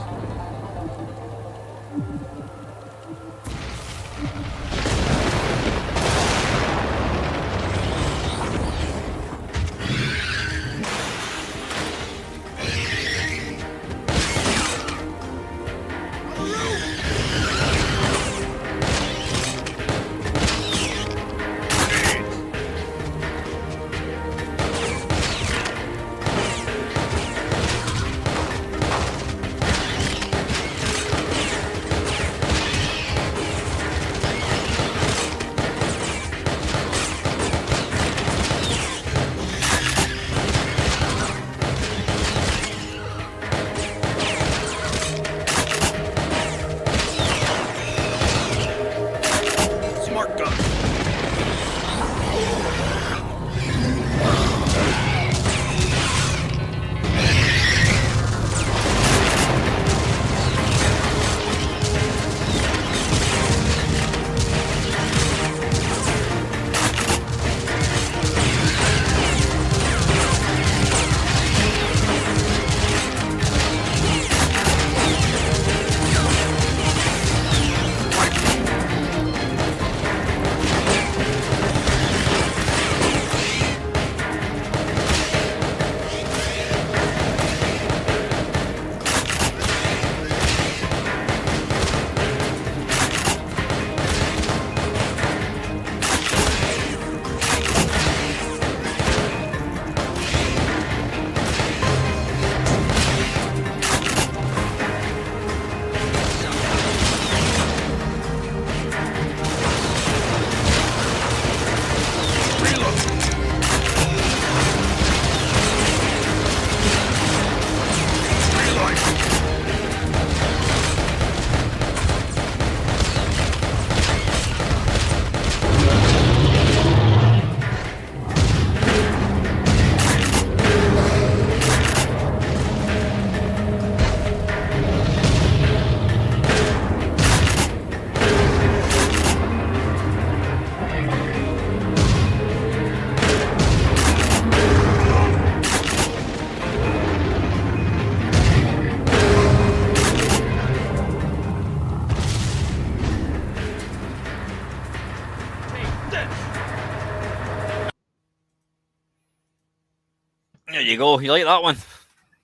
There you go. You like that one?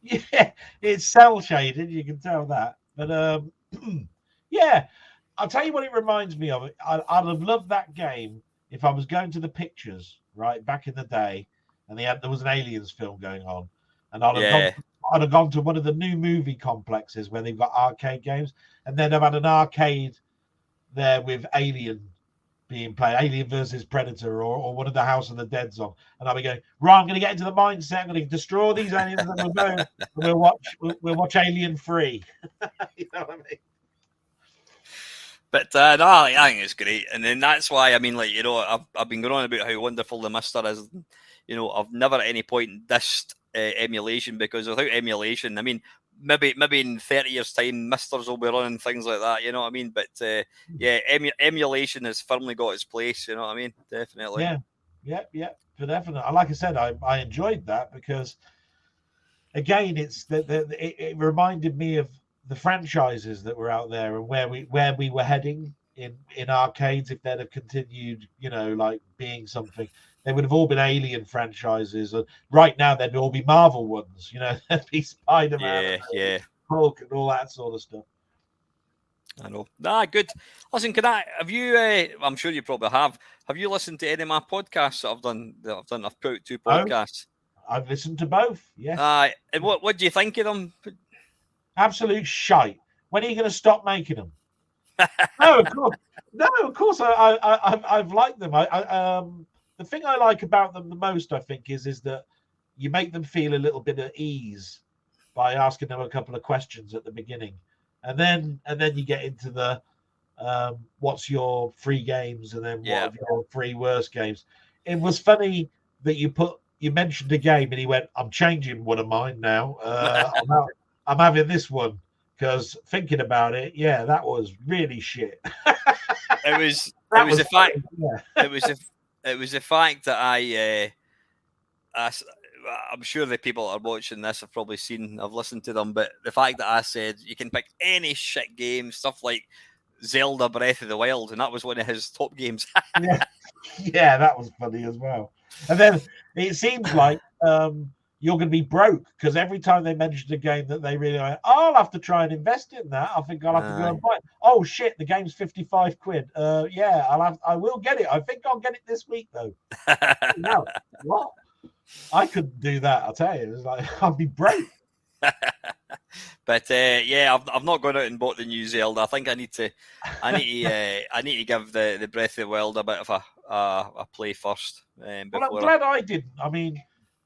Yeah, it's cell shaded. You can tell that. But yeah, I'll tell you what it reminds me of. I'd have loved that game if I was going to the pictures right back in the day, and there was an Aliens film going on, and Yeah. I'd have gone to one of the new movie complexes where they've got arcade games, and then I've had an arcade there with Alien being played, Alien versus Predator, or one of the House of the Dead's on, and I'll be going, right, I'm going to get into the mindset, I'm going to destroy these aliens, and we'll go, and we'll watch Alien 3. You know what I mean? But no, I think it's great, and then that's why I've been going on about how wonderful the Mister is. I've never at any point dissed emulation, because without emulation, maybe in 30 years' time, Misters will be running things like that. You know what I mean? But yeah, emulation has firmly got its place. You know what I mean? Definitely. Yeah, for definite. Like I said, I enjoyed that because, again, it reminded me of the franchises that were out there and where we were heading in arcades. If they'd have continued, like being something, they would have all been Alien franchises. And right now, they'd all be Marvel ones. There'd be Spider-Man, Yeah. Hulk, and all that sort of stuff. I know. Good. Listen, have you? I'm sure you probably have. Have you listened to any of my podcasts that I've done? I've put out 2 podcasts. I've listened to both. Yes. And what do you think of them? Absolute shite. When are you going to stop making them? No, of course. I've liked them. The thing I like about them the most, I think, is that you make them feel a little bit at ease by asking them a couple of questions at the beginning, and then you get into the what's your free games, and then what are your 3 worst games. It was funny that you mentioned a game, and he went, "I'm changing one of mine now. I'm having this one." Because thinking about it, yeah, that was really shit. It was the fact. Yeah. It was the fact that I'm sure the people that are watching this have probably I've listened to them, but the fact that I said you can pick any shit game, stuff like Zelda Breath of the Wild, and that was one of his top games. Yeah, that was funny as well. And then it seems like you're going to be broke, because every time they mention a game that they really like, I'll have to try and invest in that. I think I'll have to go and buy it. Oh shit, the game's 55 quid. Yeah, I will get it. I think I'll get it this week though. No, what? I couldn't do that. I'll tell you, it was like I'd be broke. But yeah, I've not gone out and bought the new Zelda. I think I need to give the Breath of the Wild a bit of a play first. Well, I'm glad I didn't.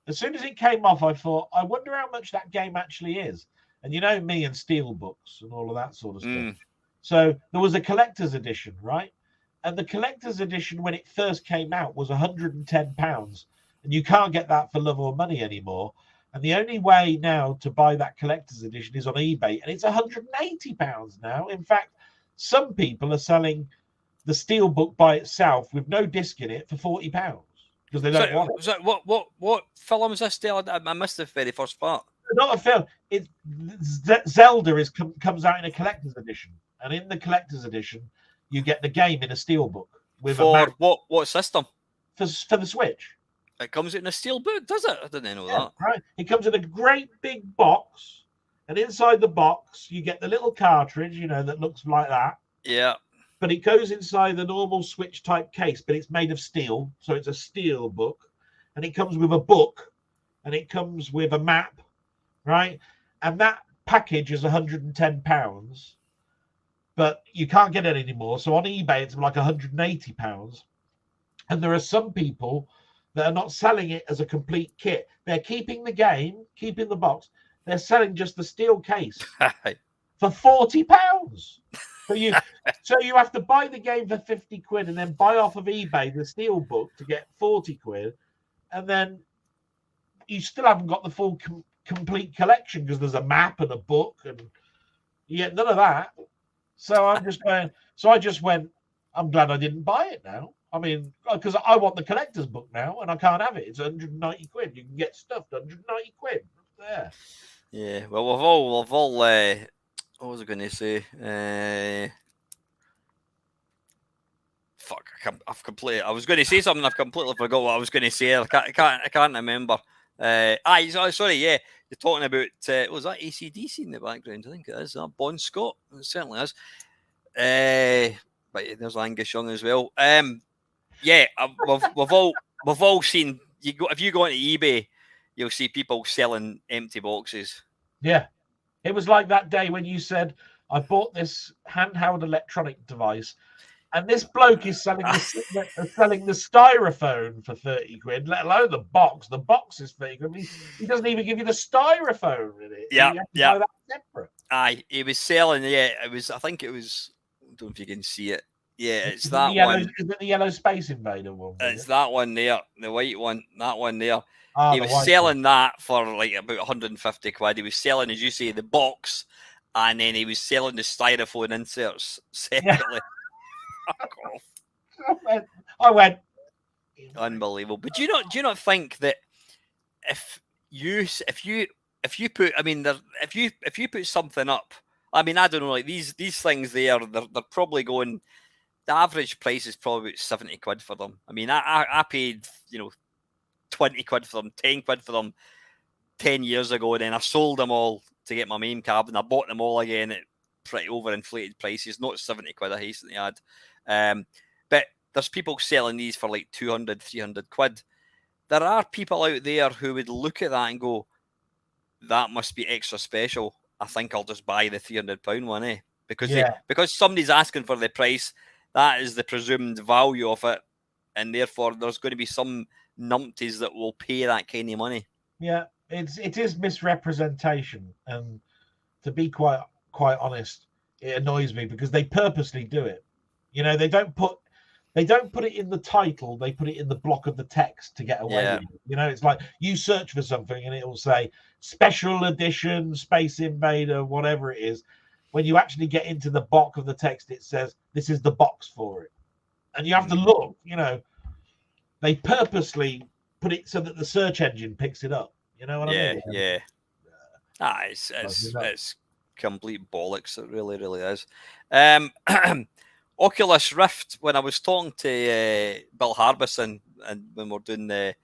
As soon as it came off, I thought, I wonder how much that game actually is. And me and Steelbooks and all of that sort of stuff. So there was a collector's edition, right? And the collector's edition, when it first came out, was £110. And you can't get that for love or money anymore. And the only way now to buy that collector's edition is on eBay. And it's £180 now. In fact, some people are selling the Steelbook by itself with no disc in it for £40. Because they don't want it. So what film is this still? I missed the very first part. Not a film. Zelda comes out in a collector's edition, and in the collector's edition, you get the game in a steelbook with what system? For the Switch. It comes in a steelbook, does it? I didn't know that. Right. It comes in a great big box, and inside the box you get the little cartridge, that looks like that. Yeah. But it goes inside the normal Switch type case, but it's made of steel. So it's a steel book. And it comes with a book. And it comes with a map. Right? And that package is £110. But you can't get it anymore. So on eBay, it's like £180. And there are some people that are not selling it as a complete kit. They're keeping the game, keeping the box. They're selling just the steel case for £40. So you have to buy the game for 50 quid and then buy off of eBay the steel book to get 40 quid. And then you still haven't got the full complete collection, because there's a map and a book, and you get none of that. So I just went, I'm glad I didn't buy it now. Because I want the collector's book now, and I can't have it. It's 190 quid. You can get stuffed 190 quid. There. Yeah. Well, we've all what was I going to say? Fuck! I was going to say something. I've completely forgot what I was going to say. I can't remember. Sorry, yeah. You're talking about, was that AC/DC in the background? I think it is. Bon Scott. It certainly is. But there's Angus Young as well. Yeah, we've all seen. If you go onto eBay, you'll see people selling empty boxes. Yeah. It was like that day when you said, I bought this handheld electronic device, and this bloke is selling the styrofoam for 30 quid, let alone the box. The box is 30 quid. He doesn't even give you the styrofoam in it. Yeah, you have to yeah. buy that separate. Aye, he was selling. Yeah, it was. I think it was. I don't know if you can see it. Yeah, it's Is that it the yellow, one. Is it the yellow Space Invader one? It's that one there, the white one. That one there. Ah, He the was white selling that for like about 150 quid. He was selling, as you say, the box, and then he was selling the styrofoam inserts separately. Fuck off. I went. Unbelievable. But do you not think that if you put, I mean, if you put something up, I mean, I don't know, like these things they're probably going. The average price is probably about 70 quid for them. I mean, I paid 20 quid for them, 10 quid for them 10 years ago, and then I sold them all to get my main cab, and I bought them all again at pretty overinflated prices, not 70 quid I hastily had. But there's people selling these for like 200, 300 quid. There are people out there who would look at that and go, that must be extra special. I think I'll just buy the £300 one, because somebody's asking for the price. That is the presumed value of it, and therefore there's going to be some numpties that will pay that kind of money. Yeah, it is misrepresentation, and to be quite honest, it annoys me because they purposely do it. They don't put it in the title; they put it in the block of the text to get away with it. It's like you search for something and it will say special edition, Space Invader, whatever it is. When you actually get into the block of the text, it says this is the box for it, and you have to look. They purposely put it so that the search engine picks it up. You know what I mean? Yeah. It's complete bollocks. It really, really is. Oculus Rift. When I was talking to Bill Harbison, and when we're doing the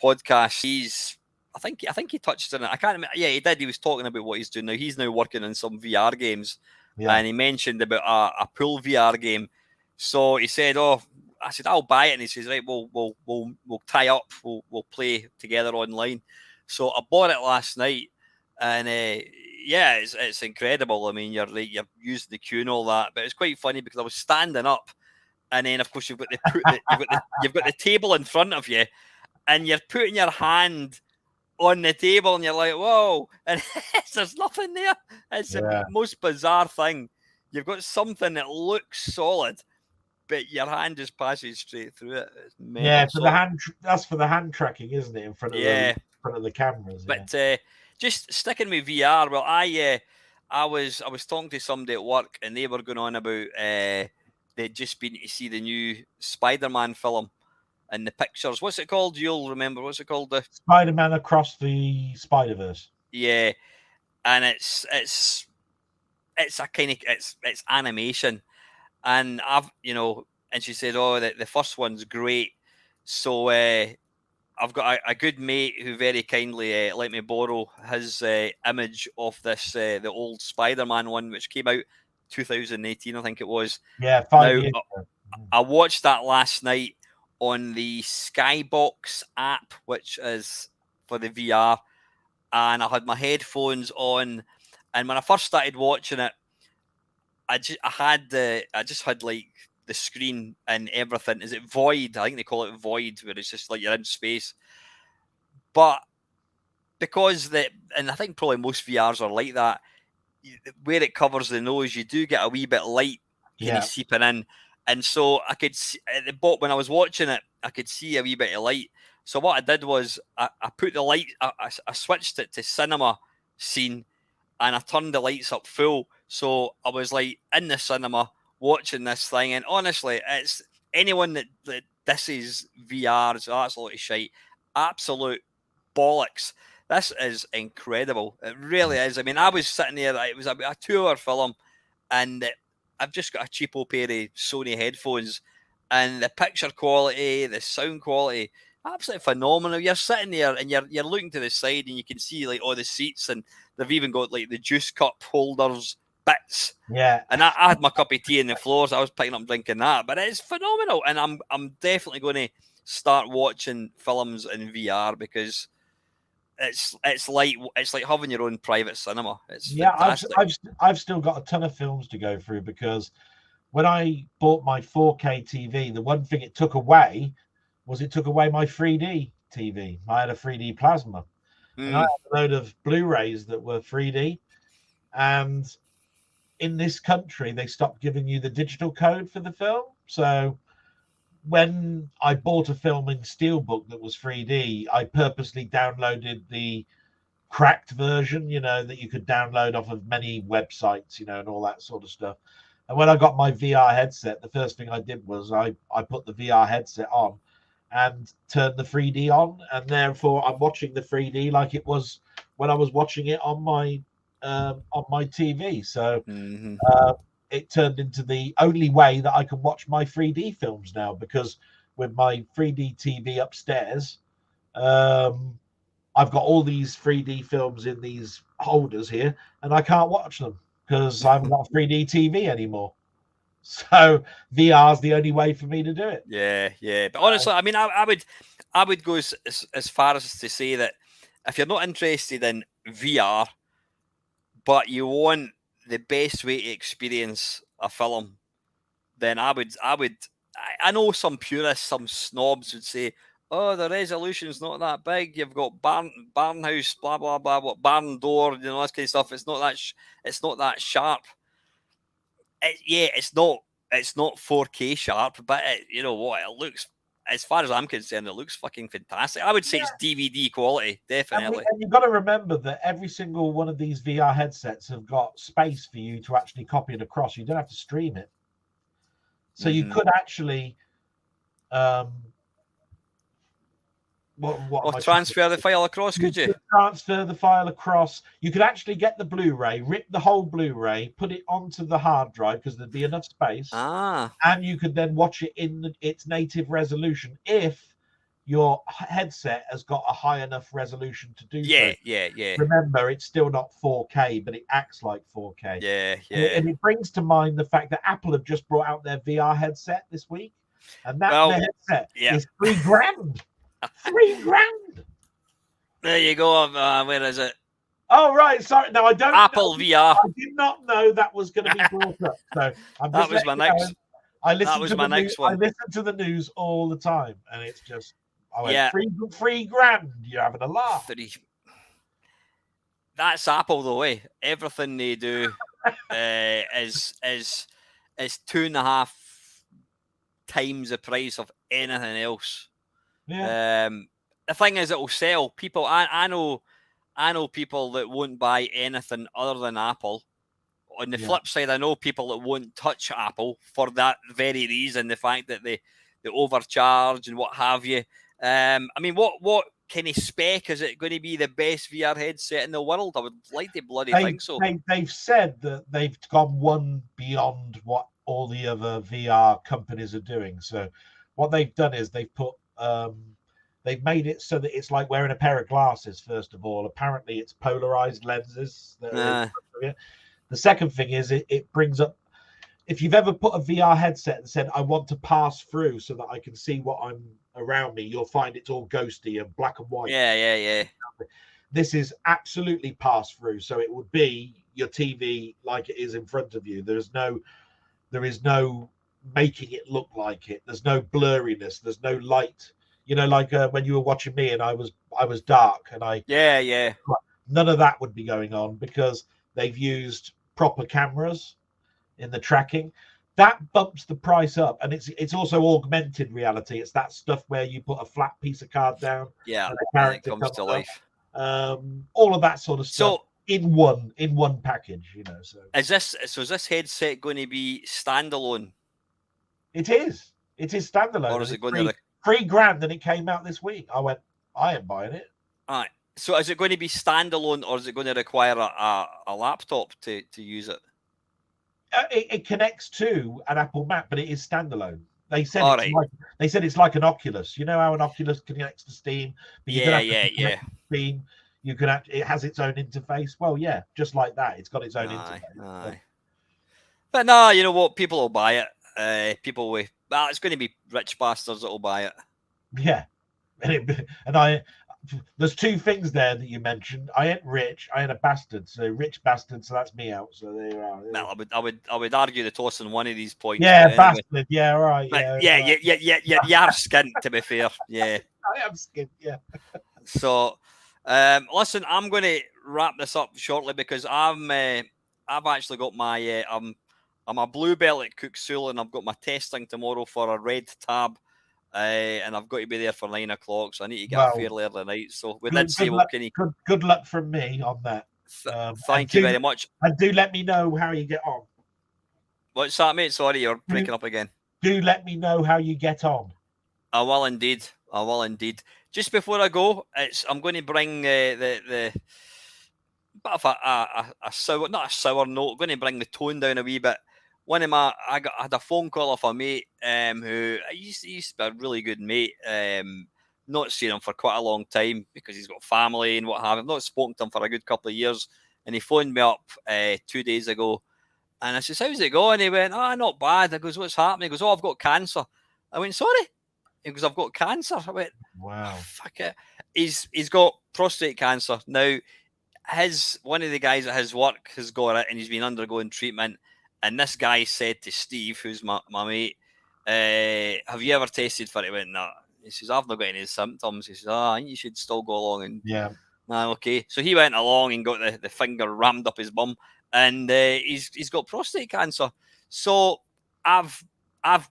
podcast, I think he touched on it. I can't remember. Yeah, he did. He was talking about what he's doing now. He's now working on some VR games, and he mentioned about a pool VR game. So he said, "Oh," I said, "I'll buy it," and he says, "Right, we'll tie up, we'll play together online." So I bought it last night, and it's incredible. I mean, you're using the queue and all that, but it's quite funny because I was standing up, and then of course you've got the table in front of you, and you're putting your hand on the table, and you're like, whoa, and there's nothing there. It's the most bizarre thing. You've got something that looks solid, but your hand just passes straight through it. It's that's for the hand tracking, isn't it? In front of the cameras. But just sticking with VR. Well, I was talking to somebody at work, and they were going on about they'd just been to see the new Spider-Man film. And the pictures, what's it called? You'll remember. What's it called? The Spider-Man Across the Spider-Verse. Yeah, and it's a kind of it's animation, and and she said, "Oh, the first one's great." So I've got a good mate who very kindly let me borrow his image of this the old Spider-Man one, which came out 2018, I think it was. Yeah, 5 years ago. I watched that last night on the Skybox app, which is for the VR, and I had my headphones on, and when I first started watching it, I just had like the screen and everything. Is it void? I think they call it void, where it's just like you're in space. But because and I think probably most VRs are like that, where it covers the nose, you do get a wee bit light seeping in. And so I could see at the bottom when I was watching it, I could see a wee bit of light. So what I did was I put the light, I switched it to cinema scene, and I turned the lights up full. So I was like in the cinema watching this thing. And honestly, it's anyone that disses VR, so that's a lot of shite. Absolute bollocks. This is incredible. It really is. I mean, I was sitting there, it was a 2-hour film, and I've just got a cheapo pair of Sony headphones, and the picture quality, the sound quality, absolutely phenomenal. You're sitting there and you're looking to the side and you can see like all the seats, and they've even got like the juice cup holders bits. Yeah. And I had my cup of tea in the floors. I was picking up and drinking that, but it's phenomenal. And I'm definitely going to start watching films in VR because it's like having your own private cinema. It's fantastic. I've still got a ton of films to go through because when I bought my 4K TV, the one thing it took away was my 3D TV. I had a 3D plasma, and I had a load of Blu-rays that were 3D. And in this country, they stopped giving you the digital code for the film. So when I bought a film in Steelbook that was 3D, I purposely downloaded the cracked version, that you could download off of many websites, and all that sort of stuff. And when I got my VR headset, the first thing I did was I put the VR headset on and turned the 3D on, and therefore I'm watching the 3D like it was when I was watching it on my TV. So it turned into the only way that I can watch my 3D films now, because with my 3D TV upstairs, I've got all these 3D films in these holders here, and I can't watch them because I haven't got a 3D TV anymore. So VR is the only way for me to do it. Yeah. But honestly, I mean, I would go as far as to say that if you're not interested in VR, but you want the best way to experience a film, then I know some purists, some snobs would say, oh, the resolution's not that big. You've got barn house, blah blah blah, what barn door, this kind of stuff. It's not that sharp. It's not 4K sharp, but you know what? It looks, as far as I'm concerned, it looks fucking fantastic. I would say it's DVD quality, definitely. And you've got to remember that every single one of these VR headsets have got space for you to actually copy it across. You don't have to stream it. So you could actually transfer the file across, could you? Transfer the file across. You could actually get the Blu-ray, rip the whole Blu-ray, put it onto the hard drive because there'd be enough space. And you could then watch it in its native resolution if your headset has got a high enough resolution to do so. Yeah. Remember, it's still not 4K, but it acts like 4K. Yeah. And it brings to mind the fact that Apple have just brought out their VR headset this week, and that headset is $3,000. $3,000. There you go. Where is it? Oh, right. Sorry. No, I don't. Apple VR. I did not know that was going to be brought up. So that was my next. I listen to the news all the time, and it's just $3,000. You're having a laugh. That's Apple, though. Everything they do is 2.5 times the price of anything else. Yeah. The thing is, it will sell people. I know people that won't buy anything other than Apple. On the flip side, I know people that won't touch Apple for that very reason, the fact that they overcharge and what have you. I mean, what kind of spec is it going to be the best VR headset in the world? I would like to bloody think so. They've said that they've gone one beyond what all the other VR companies are doing. So what they've done is they've made it so that it's like wearing a pair of glasses. First of all, apparently it's polarized lenses. The second thing is it brings up, if you've ever put a VR headset and said, I want to pass through so that I can see what I'm around me, you'll find it's all ghosty and black and white. Yeah. This is absolutely pass through. So it would be your TV like it is in front of you. There is no making it look like it. There's no blurriness. There's no light. Like when you were watching me and I was dark and none of that would be going on because they've used proper cameras in the tracking. That bumps the price up, and it's also augmented reality. It's that stuff where you put a flat piece of card down, and the character comes to life. All of that sort of stuff in one package. So is this headset going to be standalone? It is standalone, or is it going to $3,000? And it came out this week. I went, I am buying it. All right. So is it going to be standalone, or is it going to require a laptop to use it? It connects to an Apple Mac, but it is standalone. They said All it's right. like it's like an Oculus. You know how an Oculus connects to Steam, but you don't have to connect to Steam. You can it has its own interface. Well, yeah, just like that. It's got its own interface. Aye. But no, you know what? People will buy it. People will. Well, it's going to be rich bastards that will buy it. Yeah, and there's two things there that you mentioned. I ain't rich. I ain't a bastard. So rich bastard. So that's me out. So there you are. Well, I would argue the toss on one of these points. Yeah, anyway. bastard. Yeah, right. But Yeah, you are skint, to be fair. Yeah. I am skint. Yeah. So, listen, I'm going to wrap this up shortly because I've actually got my I'm a blue belt at Cooksool and I've got my testing tomorrow for a red tab. And I've got to be there for 9 o'clock, so I need to get a fairly early night. So we did say, well, can you... Good luck from me on that. Thank you very much. And do let me know how you get on. What's that, mate? Sorry, you're breaking up again. Do let me know how you get on. I will indeed. Just before I go, I'm going to bring the bit of a sour, not a sour note. I'm going to bring the tone down a wee bit. I had a phone call off a mate who used to be a really good mate. Not seen him for quite a long time because he's got family and what have you. I've not spoken to him for a good couple of years. And he phoned me up 2 days ago. And I said, how's it going? He went, not bad. I goes, what's happening? He goes, I've got cancer. I went, sorry? He goes, I've got cancer. I went, wow. Fuck it. He's got prostate cancer. Now, one of the guys at his work has got it and he's been undergoing treatment. And this guy said to Steve, who's my mate, have you ever tested for it? He went, no. He says, I've not got any symptoms. He says, I think you should still go along. And okay. So he went along and got the finger rammed up his bum. And he's got prostate cancer. So I've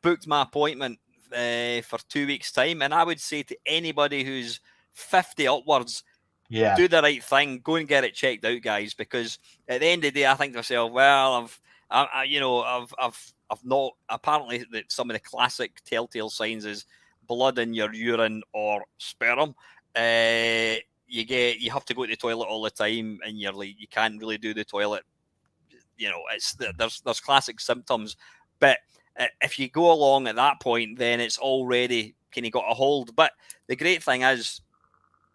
booked my appointment for 2 weeks' time. And I would say to anybody who's 50 upwards, do the right thing. Go and get it checked out, guys. Because at the end of the day, I think to myself, well, I've not. Apparently, some of the classic telltale signs is blood in your urine or sperm. You have to go to the toilet all the time, and you can't really do the toilet. There's classic symptoms, but if you go along at that point, then it's already kind of got a hold. But the great thing is,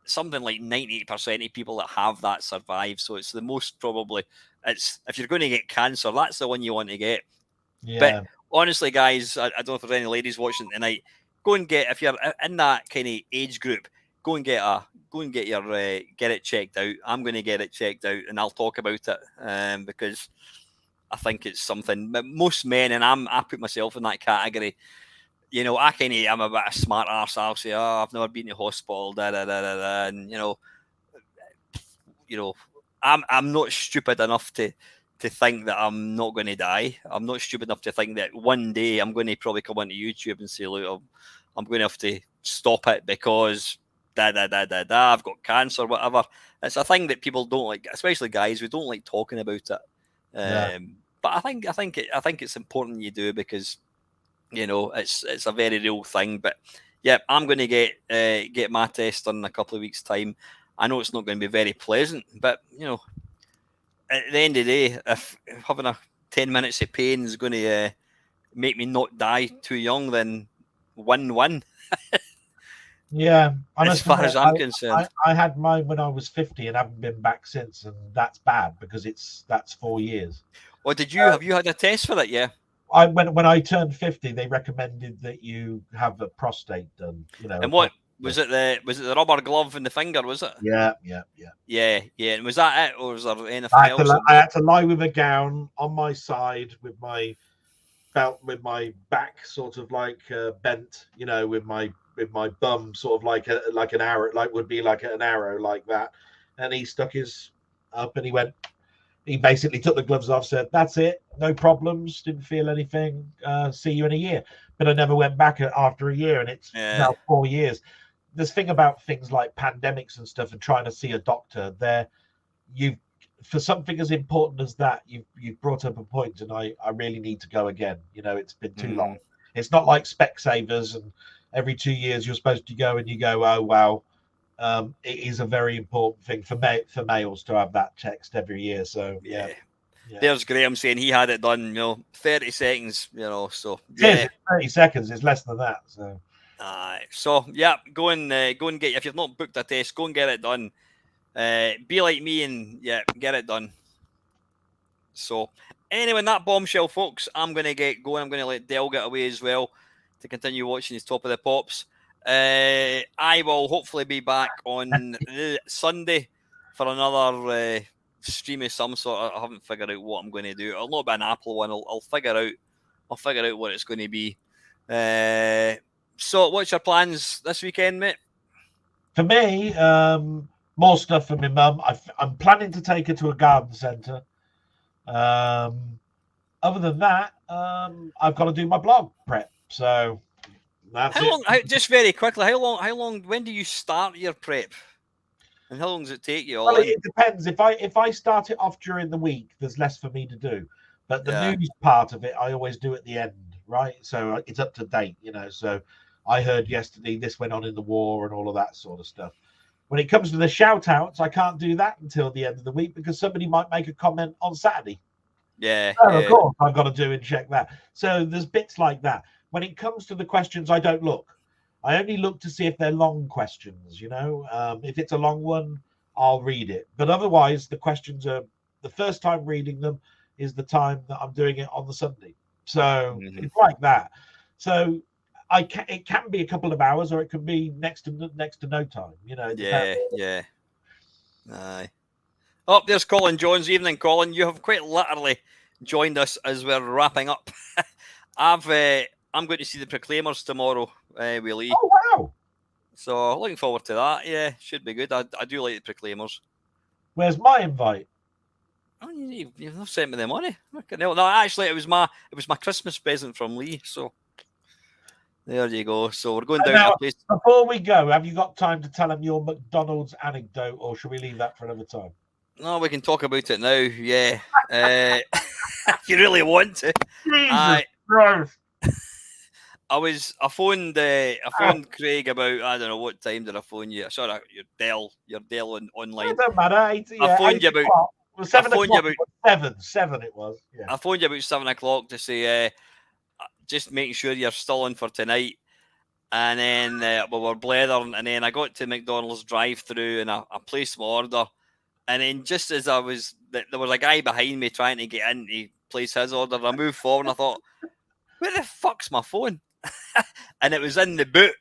something like 98% of people that have that survive. So it's the most probably. If you're going to get cancer, that's the one you want to get. Yeah. But honestly, guys, I don't know if there's any ladies watching tonight. Go and get, if you're in that kind of age group, go and get it checked out. I'm going to get it checked out, and I'll talk about it because I think it's something. But most men, and I put myself in that category. I'm a bit of smart arse. I'll say, I've never been to hospital, and I'm not stupid enough to think that I'm not going to die. I'm not stupid enough to think that one day I'm going to probably come onto YouTube and say, look, I'm going to have to stop it because I've got cancer, whatever. It's a thing that people don't like, especially guys. We don't like talking about it. But I think it's important you do because it's a very real thing. But yeah, I'm going to get my test done in a couple of weeks' time. I know it's not going to be very pleasant, but at the end of the day, if having 10 minutes of pain is going to make me not die too young, then win-win. Yeah, as far as I'm concerned, I had mine when I was 50 and haven't been back since, and that's bad because that's 4 years. Well, have you had a test for it? Yeah. When I turned 50, they recommended that you have a prostate done. And what was it? The rubber glove in the finger? Was it? Yeah. And was that it, or was there anything else? I had to lie with a gown on my side with my belt, with my back sort of like bent, with my bum sort of like an arrow, like would be like an arrow like that. And he stuck his up, and he basically took the gloves off, said, that's it, no problems, didn't feel anything, see you in a year. But I never went back after a year, and it's now 4 years. This thing about things like pandemics and stuff and trying to see a doctor, for something as important as that, you've brought up a point, and I really need to go again. It's been too long. It's not like Specsavers, and every 2 years you're supposed to go, and you go, oh, wow. It is a very important thing for males to have that text every year. So yeah. Yeah. There's Graham saying he had it done, 30 seconds, so It is, yeah. 30 seconds. It's less than that. So So yeah, go and get, if you've not booked a test, go and get it done. Be like me and get it done. So anyway, that bombshell, folks, I'm going to get going. I'm going to let Del get away as well to continue watching his Top of the Pops. I will hopefully be back on Sunday for another stream of some sort. I haven't figured out what I'm going to do. It'll not be an Apple one. I'll figure out what it's going to be. So what's your plans this weekend, mate? for me, more stuff for my mum. I'm planning to take her to a garden centre. Other than that, I've got to do my blog prep. So that's How long? Just very quickly, how long? When do you start your prep? And how long does it take you all? Well, it depends. If I start it off during the week, there's less for me to do. But the news part of it, I always do at the end, right? So it's up to date, So I heard yesterday this went on in the war and all of that sort of stuff. When it comes to the shout outs, I can't do that until the end of the week because somebody might make a comment on Saturday. Yeah. Of course, I've got to do and check that. So there's bits like that. When it comes to the questions, I don't look. I only look to see if they're long questions, If it's a long one, I'll read it. But otherwise, the questions are the first time reading them is the time that I'm doing it on the Sunday. So it's like that. So it can be a couple of hours or it can be next to no time, Yeah. Aye. Oh, there's Colin Jones. Evening, Colin. You have quite literally joined us as we're wrapping up. I'm going to see the Proclaimers tomorrow with Lee. Oh, wow. So looking forward to that. Yeah, should be good. I do like the Proclaimers. Where's my invite? Oh, you've not sent me the money. No, actually, it was my Christmas present from Lee. So there you go. So we're going down to a place. Before we go, have you got time to tell him your McDonald's anecdote, or should we leave that for another time? No, we can talk about it now. Yeah, if you really want to. Jesus Christ. I phoned Craig about, I don't know what time did I phone you. Sorry, your Dell online. It doesn't matter. I phoned you about. Well, 7 o'clock. Seven. It was. Yeah. I phoned you about 7 o'clock to say, just making sure you're still on for tonight. And then we were blethering, and then I got to McDonald's drive-through and I placed my order. And then just as I was, there was a guy behind me trying to get in to place his order. I moved forward and I thought, where the fuck's my phone? And it was in the boot.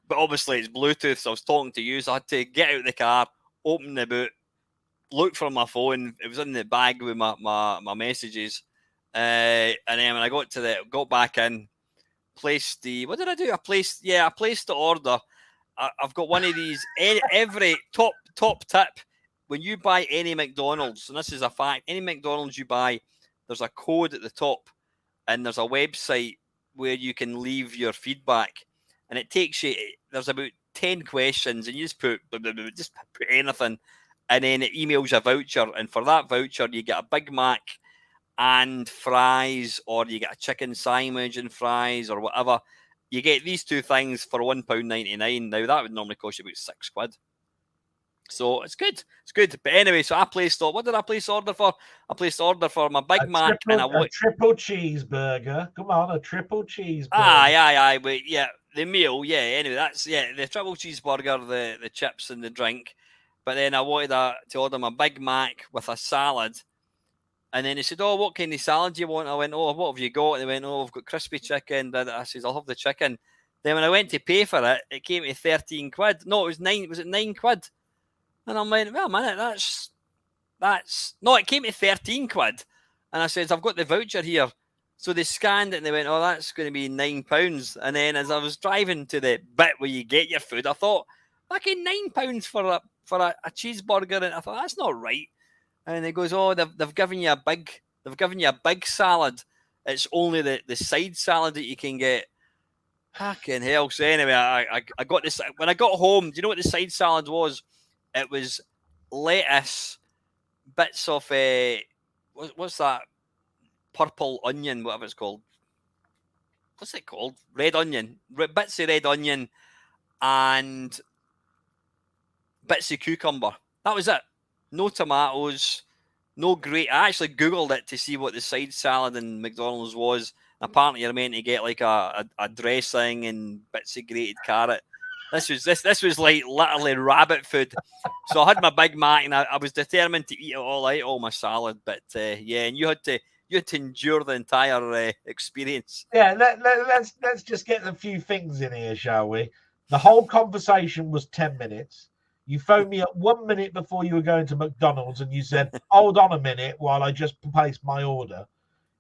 But obviously it's Bluetooth, so I was talking to you. So I had to get out of the car, open the boot, look for my phone. It was in the bag with my messages. And then when I got back in, placed what did I do? I placed the order. I've got one of these, every top tip. When you buy any McDonald's, and this is a fact, any McDonald's you buy, there's a code at the top and there's a website where you can leave your feedback. And it takes you, there's about 10 questions and you just put anything. And then it emails you a voucher. And for that voucher, you get a Big Mac and fries, or you get a chicken sandwich and fries or whatever. You get these two things for £1.99. Now, that would normally cost you about £6. So it's good. It's good. But anyway, so I placed what did I place order for? I placed order for my Big Mac and a triple cheeseburger. Come on, a triple cheeseburger. Aye. But yeah, the meal, yeah. Anyway, that's the triple cheeseburger, the chips and the drink. But then I wanted to order my Big Mac with a salad. And then he said, "Oh, what kind of salad do you want?" I went, "Oh, what have you got?" And they went, "Oh, I've got crispy chicken." I said, "I'll have the chicken." Then when I went to pay for it, it came to £13. No, it was £9. Was it £9? And I'm like, "Well, a minute, that's no." It came to £13, and I said, "I've got the voucher here." So they scanned it and they went, "Oh, that's going to be £9." And then as I was driving to the bit where you get your food, I thought, "Okay, £9 for a cheeseburger," and I thought that's not right. And he goes, "Oh, they've given you a big salad. It's only the side salad that you can get." Fucking hell! So anyway, I got this when I got home. Do you know what the side salad was? It was lettuce, bits of what's that? Purple onion, whatever it's called. What's it called? Red onion. Bits of red onion and bits of cucumber. That was it. No tomatoes, no great. I actually googled it to see what the side salad in McDonald's was. Apparently, you're meant to get like a dressing and bits of grated carrot. This was like literally rabbit food. So I had my Big Mac and I was determined to eat it all. I ate all my salad, but yeah, and you had to endure the entire experience. Yeah, let's just get a few things in here, shall we? The whole conversation was 10 minutes. You phoned me up 1 minute before you were going to McDonald's and you said, hold on a minute while I just placed my order.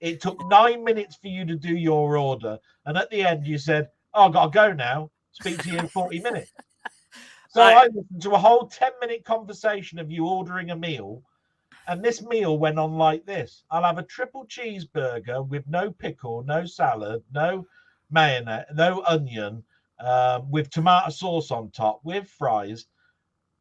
It took 9 minutes for you to do your order. And at the end, you said, oh, I've got to go now. Speak to you in 40 minutes. So I listened to a whole 10-minute conversation of you ordering a meal. And this meal went on like this. I'll have a triple cheeseburger with no pickle, no salad, no mayonnaise, no onion, with tomato sauce on top, with fries.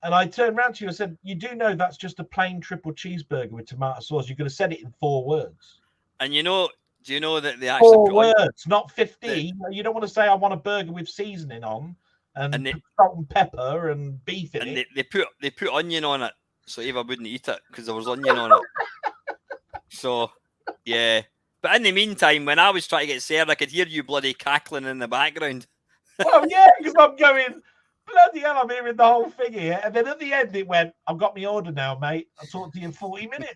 And I turned around to you and said, you do know that's just a plain triple cheeseburger with tomato sauce. You could have said it in 4 words. And do you know that they actually 4 words, not 50. You don't want to say I want a burger with seasoning on and salt and pepper and beef in it. They put onion on it, so Eva wouldn't eat it because there was onion on it. So, yeah. But in the meantime, when I was trying to get served, I could hear you bloody cackling in the background. Well, yeah, because I'm going, bloody hell, I'm hearing the whole thing here. And then at the end, it went, I've got my order now, mate. I'll talk to you in 40 minutes.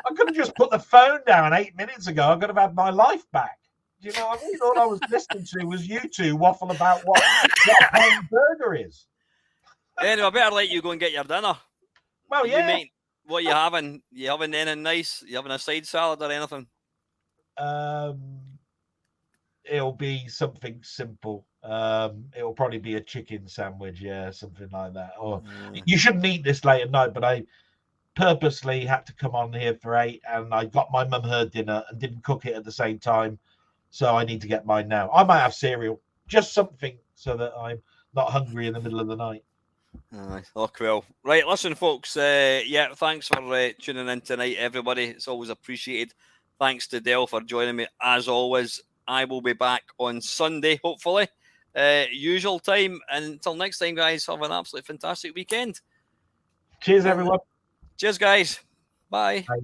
I could have just put the phone down 8 minutes ago. I could have had my life back. Do you know what I mean? All I was listening to was you two waffle about what a plain burger is. Anyway, I better let you go and get your dinner. Well, yeah. What are you having? You having anything nice? You having a side salad or anything? It'll be something simple. It'll probably be a chicken sandwich, yeah, something like that. Or you shouldn't eat this late at night, but I purposely had to come on here for 8, and I got my mum her dinner and didn't cook it at the same time, so I need to get mine now. I might have cereal, just something, so that I'm not hungry in the middle of the night. Oh, cool. Right, listen, folks. Yeah, thanks for tuning in tonight, everybody. It's always appreciated. Thanks to Del for joining me, as always. I will be back on Sunday, hopefully. Usual time. And until next time, guys, have an absolutely fantastic weekend. Cheers, everyone. Cheers, guys. Bye. Bye.